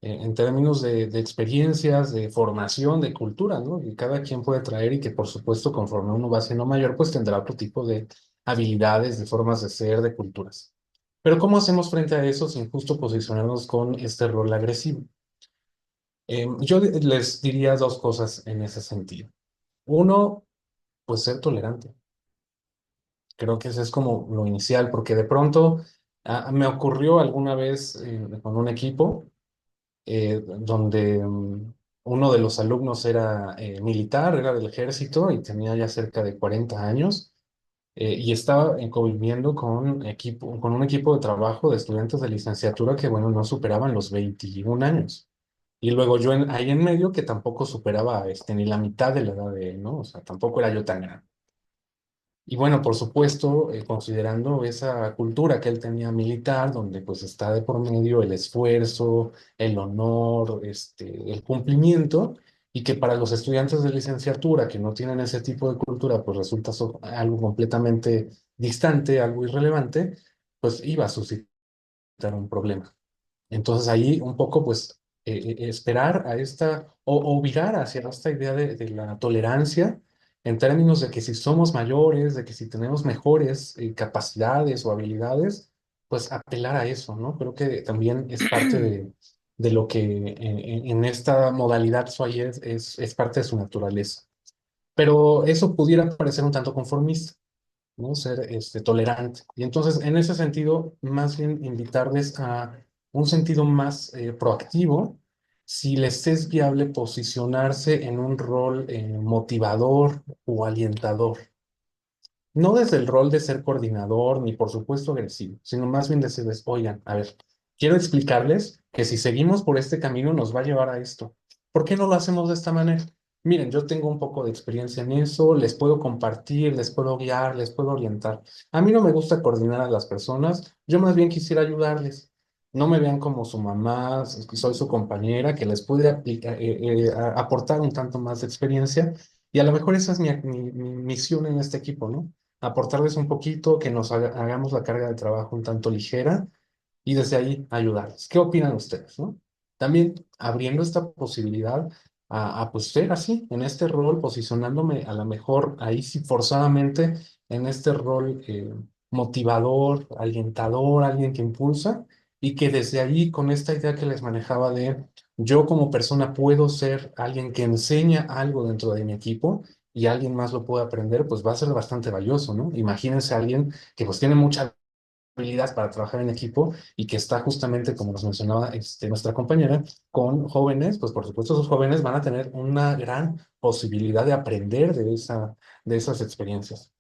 en términos de experiencias, de formación, de cultura, ¿no? Que cada quien puede traer y que por supuesto conforme uno va siendo mayor, pues tendrá otro tipo de habilidades, de formas de ser, de culturas. Pero ¿cómo hacemos frente a eso sin justo posicionarnos con este rol agresivo? Yo les diría dos cosas en ese sentido. Uno, pues ser tolerante. Creo que ese es como lo inicial, porque de pronto me ocurrió alguna vez con un equipo donde uno de los alumnos era militar, era del ejército y tenía ya cerca de 40 años y estaba conviviendo con un equipo de trabajo de estudiantes de licenciatura que, bueno, no superaban los 21 años. Y luego yo ahí en medio que tampoco superaba ni la mitad de la edad de él, ¿no? O sea, tampoco era yo tan grande. Y bueno, por supuesto, considerando esa cultura que él tenía militar, donde pues está de por medio el esfuerzo, el honor, el cumplimiento, y que para los estudiantes de licenciatura que no tienen ese tipo de cultura, pues resulta algo completamente distante, algo irrelevante, pues iba a suscitar un problema. Entonces ahí un poco pues esperar a o virar hacia esta idea de la tolerancia en términos de que si somos mayores, de que si tenemos mejores capacidades o habilidades, pues apelar a eso, ¿no? Creo que también es parte de lo que en esta modalidad SWAY es parte de su naturaleza. Pero eso pudiera parecer un tanto conformista, ¿no? Ser tolerante. Y entonces, en ese sentido, más bien invitarles a un sentido más proactivo, si les es viable posicionarse en un rol motivador o alientador. No desde el rol de ser coordinador, ni por supuesto agresivo, sino más bien decirles, oigan, a ver, quiero explicarles que si seguimos por este camino nos va a llevar a esto. ¿Por qué no lo hacemos de esta manera? Miren, yo tengo un poco de experiencia en eso, les puedo compartir, les puedo guiar, les puedo orientar. A mí no me gusta coordinar a las personas, yo más bien quisiera ayudarles. No me vean como su mamá, soy su compañera que les puede aportar un tanto más de experiencia y a lo mejor esa es mi misión en este equipo, ¿no? Aportarles un poquito, que nos hagamos la carga de trabajo un tanto ligera y desde ahí ayudarles. ¿Qué opinan ustedes, no? También abriendo esta posibilidad pues ser así, en este rol, posicionándome a lo mejor ahí sí forzadamente en este rol motivador, alentador, alguien que impulsa y que desde ahí con esta idea que les manejaba de yo como persona puedo ser alguien que enseña algo dentro de mi equipo y alguien más lo puede aprender, pues va a ser bastante valioso, ¿no? Imagínense a alguien que pues tiene mucha habilidad para trabajar en equipo y que está justamente, como nos mencionaba nuestra compañera, con jóvenes, pues por supuesto esos jóvenes van a tener una gran posibilidad de aprender de esas experiencias.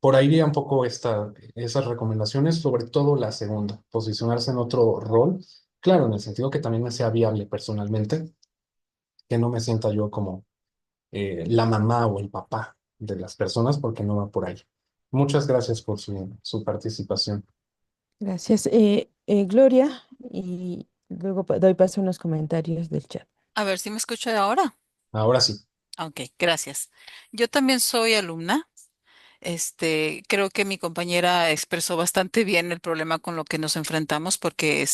Por ahí iría un poco esas recomendaciones, sobre todo la segunda, posicionarse en otro rol, claro, en el sentido que también me sea viable personalmente, que no me sienta yo como la mamá o el papá de las personas, porque no va por ahí. Muchas gracias por su participación. Gracias, Gloria, y luego doy paso a unos comentarios del chat. A ver si me escucha ahora. Ahora sí. Ok, gracias. Yo también soy alumna. Creo que mi compañera expresó bastante bien el problema con lo que nos enfrentamos, porque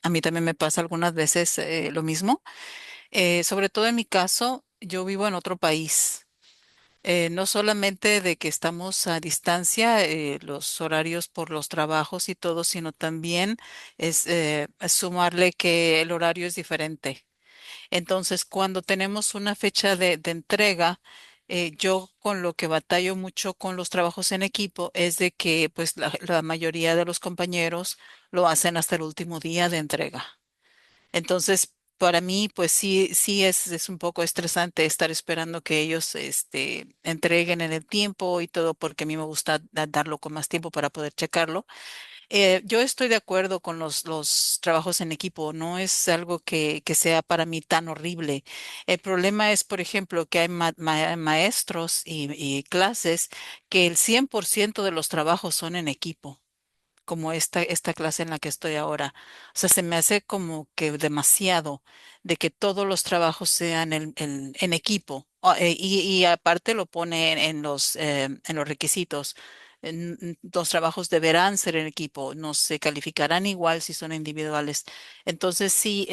a mí también me pasa algunas veces lo mismo. Sobre todo en mi caso, yo vivo en otro país. No solamente de que estamos a distancia, los horarios por los trabajos y todo, sino también es sumarle que el horario es diferente. Entonces, cuando tenemos una fecha de entrega, yo con lo que batallo mucho con los trabajos en equipo es de que pues la mayoría de los compañeros lo hacen hasta el último día de entrega. Entonces, para mí, pues sí es un poco estresante estar esperando que ellos entreguen en el tiempo y todo, porque a mí me gusta darlo con más tiempo para poder checarlo. Yo estoy de acuerdo con los trabajos en equipo, no es algo que sea para mí tan horrible. El problema es, por ejemplo, que hay maestros y clases que el 100% de los trabajos son en equipo, como esta clase en la que estoy ahora. O sea, se me hace como que demasiado de que todos los trabajos sean en equipo. Y aparte lo pone en los requisitos. Los trabajos deberán ser en equipo, no se calificarán igual si son individuales. Entonces sí,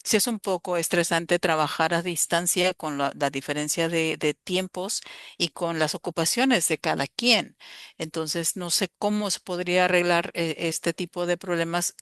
sí es un poco estresante trabajar a distancia con la diferencia de tiempos y con las ocupaciones de cada quien. Entonces, no sé cómo se podría arreglar este tipo de problemas.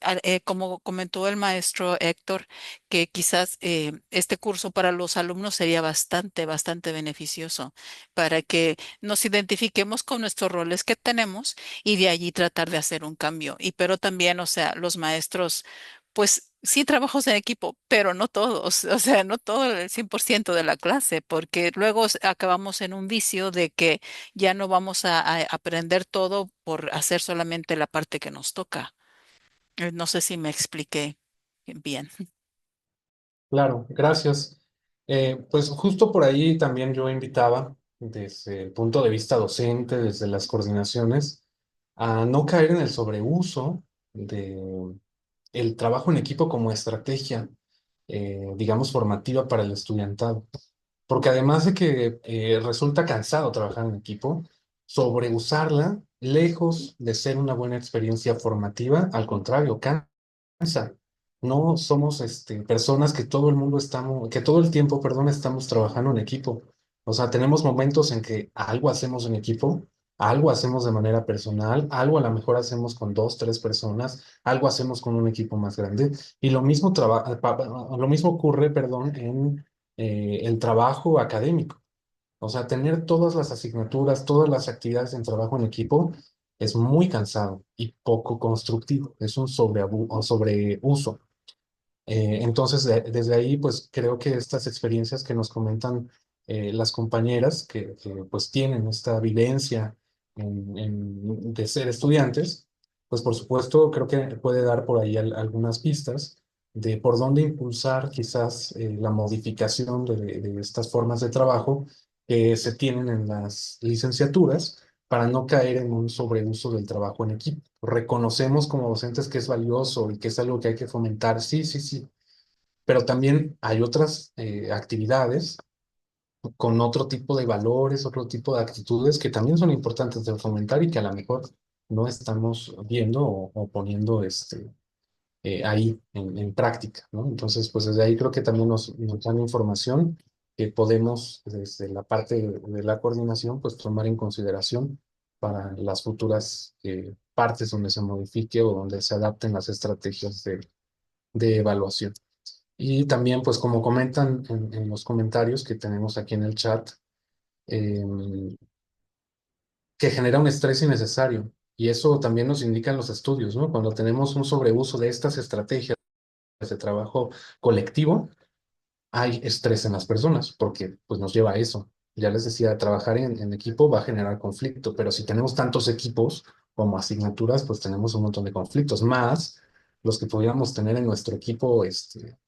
Como comentó el maestro Héctor, que quizás este curso para los alumnos sería bastante beneficioso para que nos identifiquemos con nuestros roles que tenemos y de allí tratar de hacer un cambio. Y pero también, o sea, los maestros, pues sí trabajos en equipo, pero no todos, o sea, no todo el 100% de la clase, porque luego acabamos en un vicio de que ya no vamos a aprender todo por hacer solamente la parte que nos toca. No sé si me expliqué bien. Claro, gracias. Pues justo por ahí también yo invitaba, desde el punto de vista docente, desde las coordinaciones, a no caer en el sobreuso de el trabajo en equipo como estrategia, digamos, formativa para el estudiantado. Porque además de que resulta cansado trabajar en equipo, sobreusarla, lejos de ser una buena experiencia formativa, al contrario, cansa. No somos personas que todo el mundo estamos, que todo el tiempo, perdón, estamos trabajando en equipo. O sea, tenemos momentos en que algo hacemos en equipo, algo hacemos de manera personal, algo a lo mejor hacemos con dos, tres personas, algo hacemos con un equipo más grande. Y lo mismo ocurre, perdón, en el trabajo académico. O sea, tener todas las asignaturas, todas las actividades en trabajo en equipo es muy cansado y poco constructivo. Es un sobreuso. Entonces, desde ahí, pues creo que estas experiencias que nos comentan las compañeras que, pues tienen esta vivencia de ser estudiantes, pues por supuesto creo que puede dar por ahí algunas pistas de por dónde impulsar quizás la modificación de estas formas de trabajo que se tienen en las licenciaturas para no caer en un sobreuso del trabajo en equipo. Reconocemos como docentes que es valioso y que es algo que hay que fomentar, sí, sí, sí, pero también hay otras actividades con otro tipo de valores, otro tipo de actitudes que también son importantes de fomentar y que a lo mejor no estamos viendo o poniendo ahí en práctica, ¿no? Entonces, pues desde ahí creo que también nos dan información que podemos, desde la parte de la coordinación, pues tomar en consideración para las futuras partes donde se modifique o donde se adapten las estrategias de evaluación. Y también, pues como comentan en los comentarios que tenemos aquí en el chat, em, que genera un estrés innecesario. Y eso también nos indican los estudios, ¿no? Cuando tenemos un sobreuso de estas estrategias de trabajo colectivo, hay estrés en las personas porque pues nos lleva a eso. Ya les decía, trabajar en equipo va a generar conflicto, pero si tenemos tantos equipos como asignaturas, pues tenemos un montón de conflictos, más los que podríamos tener en nuestro equipo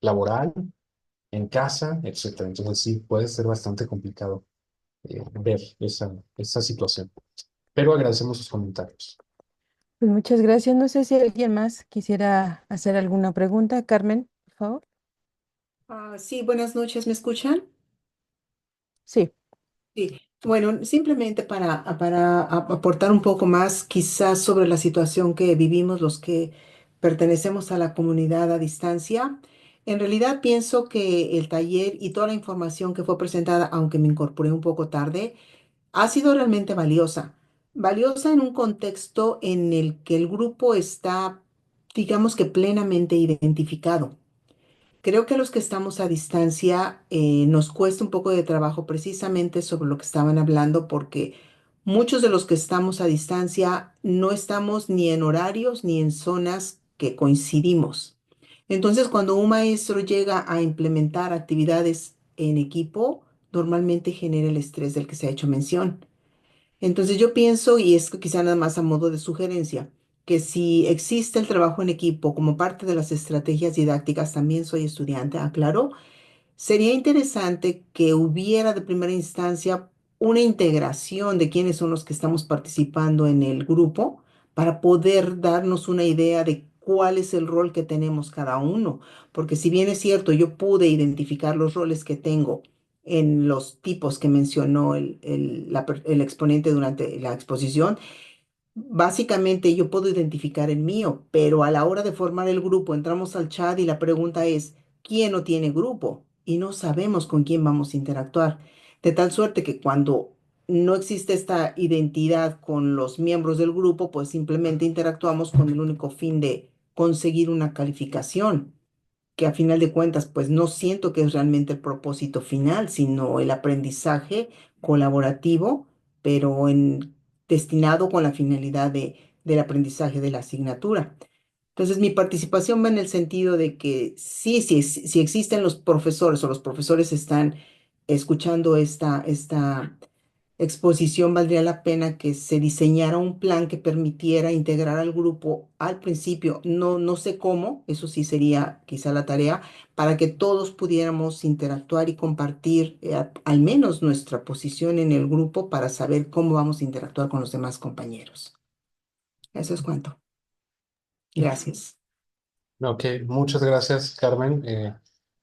laboral, en casa, etcétera. Entonces sí, puede ser bastante complicado ver esa situación. Pero agradecemos sus comentarios. Pues muchas gracias. No sé si alguien más quisiera hacer alguna pregunta. Carmen, por favor. Sí, buenas noches, ¿me escuchan? Sí. Sí, bueno, simplemente para aportar un poco más quizás sobre la situación que vivimos los que pertenecemos a la comunidad a distancia. En realidad pienso que el taller y toda la información que fue presentada, aunque me incorporé un poco tarde, ha sido realmente valiosa. Valiosa en un contexto en el que el grupo está, digamos que plenamente identificado. Creo que a los que estamos a distancia nos cuesta un poco de trabajo precisamente sobre lo que estaban hablando, porque muchos de los que estamos a distancia no estamos ni en horarios ni en zonas que coincidimos. Entonces, cuando un maestro llega a implementar actividades en equipo, normalmente genera el estrés del que se ha hecho mención. Entonces yo pienso, y es quizá nada más a modo de sugerencia, que si existe el trabajo en equipo como parte de las estrategias didácticas, también soy estudiante, aclaro, sería interesante que hubiera de primera instancia una integración de quiénes son los que estamos participando en el grupo para poder darnos una idea de cuál es el rol que tenemos cada uno. Porque si bien es cierto, yo pude identificar los roles que tengo en los tipos que mencionó el exponente durante la exposición, básicamente yo puedo identificar el mío, pero a la hora de formar el grupo entramos al chat y la pregunta es, ¿quién no tiene grupo? Y no sabemos con quién vamos a interactuar. De tal suerte que cuando no existe esta identidad con los miembros del grupo, pues simplemente interactuamos con el único fin de conseguir una calificación, que a final de cuentas, pues no siento que es realmente el propósito final, sino el aprendizaje colaborativo, pero destinado con la finalidad del aprendizaje de la asignatura. Entonces, mi participación va en el sentido de que sí, si existen los profesores o los profesores están escuchando esta exposición, valdría la pena que se diseñara un plan que permitiera integrar al grupo al principio. No, no sé cómo, eso sí sería quizá la tarea, para que todos pudiéramos interactuar y compartir al menos nuestra posición en el grupo para saber cómo vamos a interactuar con los demás compañeros. Eso es cuanto. Gracias. Ok, muchas gracias, Carmen.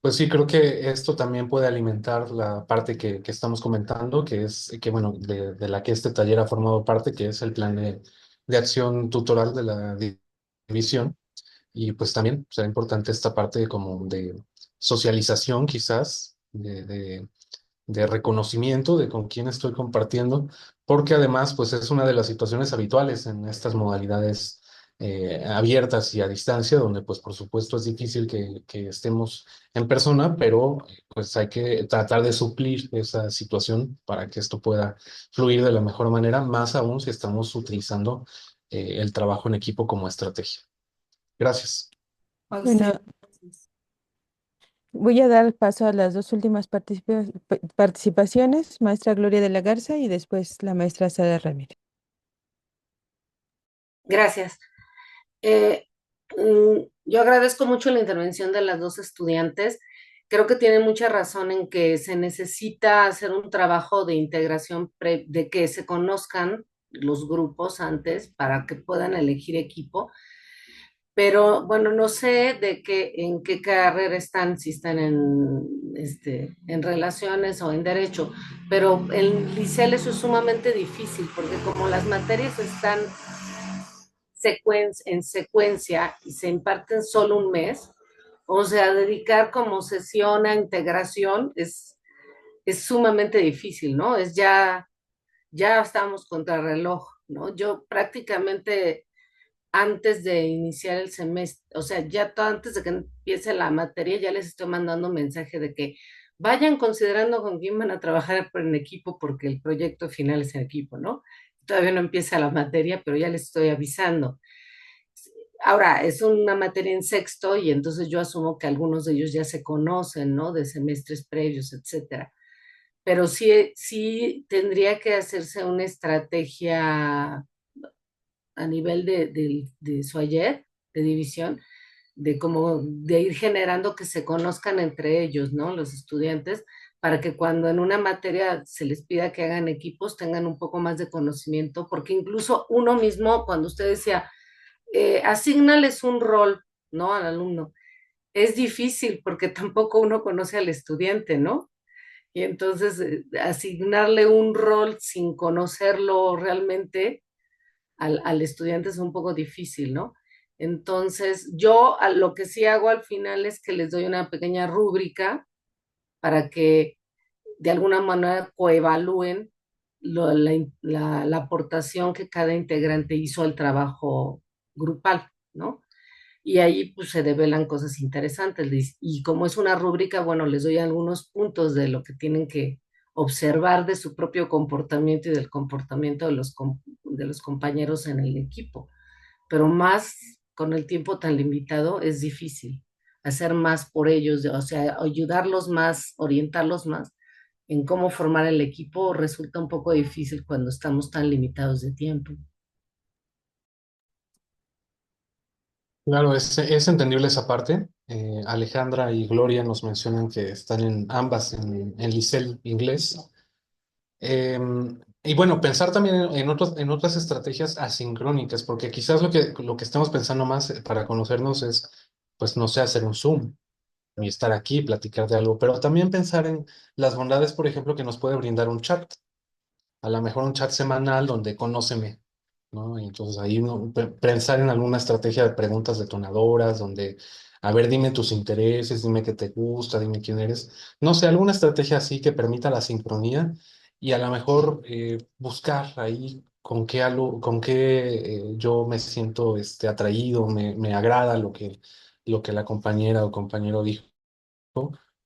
Pues sí, creo que esto también puede alimentar la parte que estamos comentando, que es que, bueno, de la que este taller ha formado parte, que es el plan de acción tutoral de la división. Y pues también será importante esta parte como de socialización, quizás, de reconocimiento de con quién estoy compartiendo, porque además pues es una de las situaciones habituales en estas modalidades abiertas y a distancia, donde pues por supuesto es difícil que estemos en persona, pero pues hay que tratar de suplir esa situación para que esto pueda fluir de la mejor manera, más aún si estamos utilizando el trabajo en equipo como estrategia. Gracias. A usted. Bueno, voy a dar paso a las dos últimas participaciones, maestra Gloria de la Garza y después la maestra Sara Ramírez. Gracias. Yo agradezco mucho la intervención de las dos estudiantes. Creo que tienen mucha razón en que se necesita hacer un trabajo de integración, de que se conozcan los grupos antes para que puedan elegir equipo. Pero bueno, no sé en qué carrera están, si están en relaciones o en derecho, pero en Liceo eso es sumamente difícil porque como las materias están en secuencia y se imparten solo un mes, o sea, dedicar como sesión a integración es sumamente difícil, ¿no? Ya estamos contra reloj, ¿no? Yo prácticamente antes de iniciar el semestre, o sea, antes de que empiece la materia, ya les estoy mandando un mensaje de que vayan considerando con quién van a trabajar en equipo porque el proyecto final es en equipo, ¿no? Todavía no empieza la materia, pero ya les estoy avisando. Ahora, es una materia en sexto y entonces yo asumo que algunos de ellos ya se conocen, ¿no? De semestres previos, etcétera. Pero sí tendría que hacerse una estrategia a nivel de su ayer, de división, de ir generando que se conozcan entre ellos, ¿no? Los estudiantes, para que cuando en una materia se les pida que hagan equipos, tengan un poco más de conocimiento, porque incluso uno mismo, cuando usted decía, asígnales un rol, ¿no? Al alumno. Es difícil porque tampoco uno conoce al estudiante, ¿no? Y entonces asignarle un rol sin conocerlo realmente al estudiante es un poco difícil, ¿no? Entonces, yo lo que sí hago al final es que les doy una pequeña rúbrica para que de alguna manera coevalúen la aportación que cada integrante hizo al trabajo grupal, ¿no? Y ahí pues se develan cosas interesantes. Y como es una rúbrica, bueno, les doy algunos puntos de lo que tienen que observar de su propio comportamiento y del comportamiento de los compañeros en el equipo. Pero más con el tiempo tan limitado es difícil hacer más por ellos, o sea, ayudarlos más, orientarlos más en cómo formar el equipo resulta un poco difícil cuando estamos tan limitados de tiempo. Claro, es entendible esa parte. Alejandra y Gloria nos mencionan que están en ambas en Licel inglés. Y bueno, pensar también en otras estrategias asincrónicas, porque quizás lo que estamos pensando más para conocernos es, pues no sé, hacer un Zoom y estar aquí, platicar de algo, pero también pensar en las bondades, por ejemplo, que nos puede brindar un chat. A lo mejor un chat semanal donde conóceme, ¿no? Y entonces ahí pensar en alguna estrategia de preguntas detonadoras, donde, a ver, dime tus intereses, dime qué te gusta, dime quién eres. No sé, alguna estrategia así que permita la sincronía y a lo mejor buscar ahí con qué yo me siento atraído, me agrada lo que la compañera o compañero dijo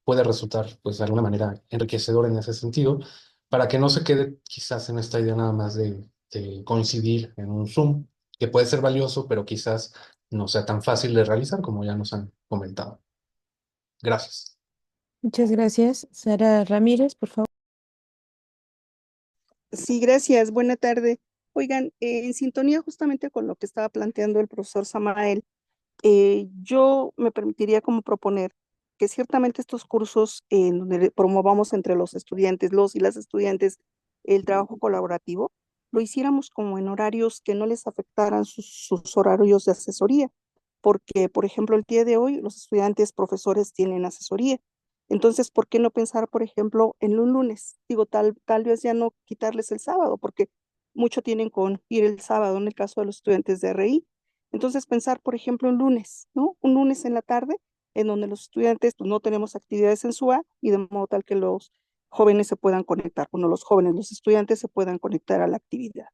puede resultar, pues, de alguna manera enriquecedor en ese sentido, para que no se quede quizás en esta idea nada más de coincidir en un Zoom, que puede ser valioso, pero quizás no sea tan fácil de realizar como ya nos han comentado. Gracias. Muchas gracias. Sara Ramírez, por favor. Sí, gracias. Buena tarde. Oigan, en sintonía justamente con lo que estaba planteando el profesor Samael, yo me permitiría como proponer que ciertamente estos cursos en donde promovamos entre los estudiantes, los y las estudiantes, el trabajo colaborativo, lo hiciéramos como en horarios que no les afectaran sus horarios de asesoría, porque, por ejemplo, el día de hoy los estudiantes, profesores tienen asesoría. Entonces, ¿por qué no pensar, por ejemplo, en un lunes? Digo, tal vez ya no quitarles el sábado, porque mucho tienen con ir el sábado en el caso de los estudiantes de RI. Entonces, pensar, por ejemplo, un lunes, ¿no? Un lunes en la tarde, en donde los estudiantes pues, no tenemos actividades en SUA y de modo tal que los jóvenes se puedan conectar, bueno, los jóvenes, los estudiantes se puedan conectar a la actividad.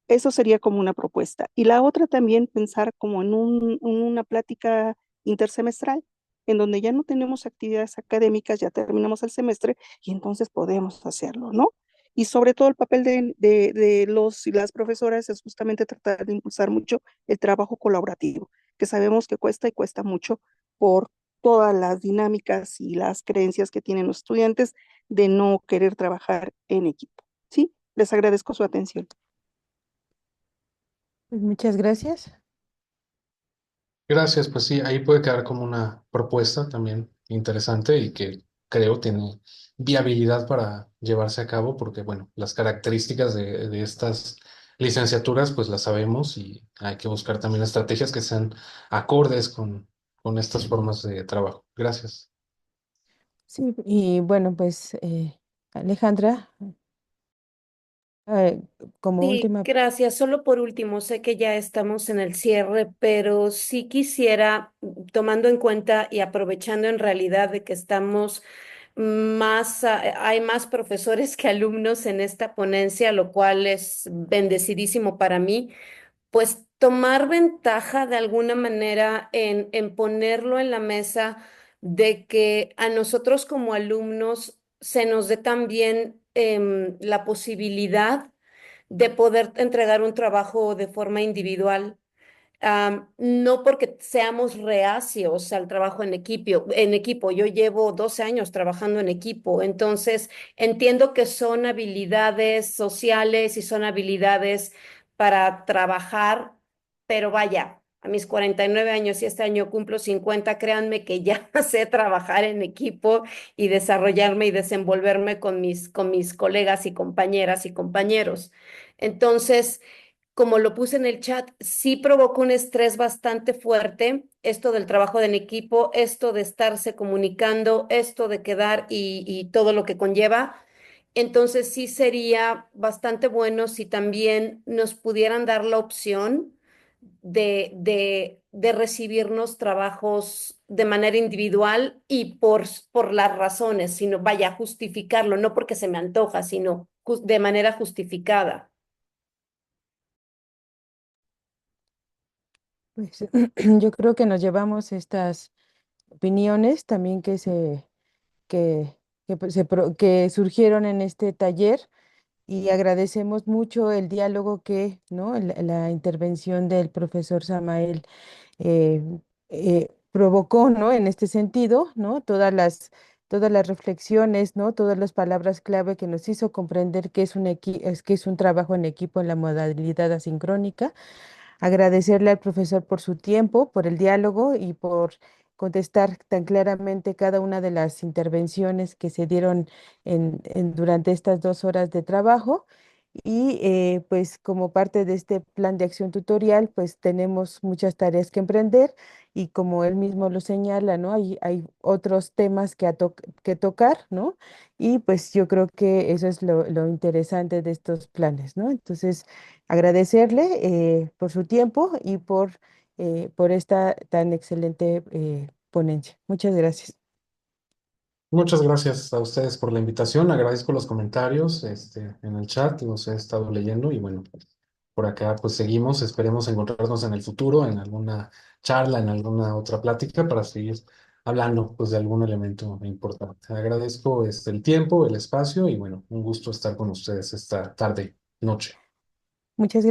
Eso sería como una propuesta. Y la otra también pensar como en una plática intersemestral, en donde ya no tenemos actividades académicas, ya terminamos el semestre y entonces podemos hacerlo, ¿no? Y sobre todo el papel de los y las profesoras es justamente tratar de impulsar mucho el trabajo colaborativo, que sabemos que cuesta y cuesta mucho por todas las dinámicas y las creencias que tienen los estudiantes de no querer trabajar en equipo. ¿Sí? Les agradezco su atención. Pues muchas gracias. Gracias, pues sí, ahí puede quedar como una propuesta también interesante y que creo tiene viabilidad para llevarse a cabo, porque bueno, las características de estas licenciaturas pues las sabemos y hay que buscar también estrategias que sean acordes con estas formas de trabajo. Gracias. Sí, y bueno, pues Alejandra, eh, como Sí, última. gracias. Solo por último, sé que ya estamos en el cierre, pero sí quisiera, tomando en cuenta y aprovechando en realidad de que estamos hay más profesores que alumnos en esta ponencia, lo cual es bendecidísimo para mí, pues tomar ventaja de alguna manera en ponerlo en la mesa de que a nosotros como alumnos se nos dé también la posibilidad de poder entregar un trabajo de forma individual. No porque seamos reacios al trabajo en equipo. Yo llevo 12 años trabajando en equipo, entonces entiendo que son habilidades sociales y son habilidades para trabajar, pero vaya, a mis 49 años y este año cumplo 50, créanme que ya sé trabajar en equipo y desarrollarme y desenvolverme con mis colegas y compañeras y compañeros. Entonces, como lo puse en el chat, sí provocó un estrés bastante fuerte, esto del trabajo en equipo, esto de estarse comunicando, esto de quedar y todo lo que conlleva. Entonces sí sería bastante bueno si también nos pudieran dar la opción de recibirnos trabajos de manera individual y por las razones, sino vaya a justificarlo, no porque se me antoja, sino de manera justificada. Pues yo creo que nos llevamos estas opiniones también que, que surgieron en este taller y agradecemos mucho el diálogo que, ¿no? La intervención del profesor Samael eh, provocó, ¿no? En este sentido, ¿no? Todas las reflexiones, ¿no? Todas las palabras clave que nos hizo comprender que que es un trabajo en equipo en la modalidad asincrónica. Agradecerle al profesor por su tiempo, por el diálogo y por contestar tan claramente cada una de las intervenciones que se dieron durante estas 2 horas de trabajo. Y pues como parte de este plan de acción tutorial, pues tenemos muchas tareas que emprender y como él mismo lo señala, ¿no? Hay otros temas que tocar, ¿no? Y pues yo creo que eso es lo interesante de estos planes, ¿no? Entonces, agradecerle por su tiempo y por esta tan excelente ponencia. Muchas gracias. Muchas gracias a ustedes por la invitación. Agradezco los comentarios, en el chat, los he estado leyendo y bueno, por acá pues seguimos. Esperemos encontrarnos en el futuro, en alguna charla, en alguna otra plática para seguir hablando pues de algún elemento importante. Agradezco el tiempo, el espacio y bueno, un gusto estar con ustedes esta tarde, noche. Muchas gracias.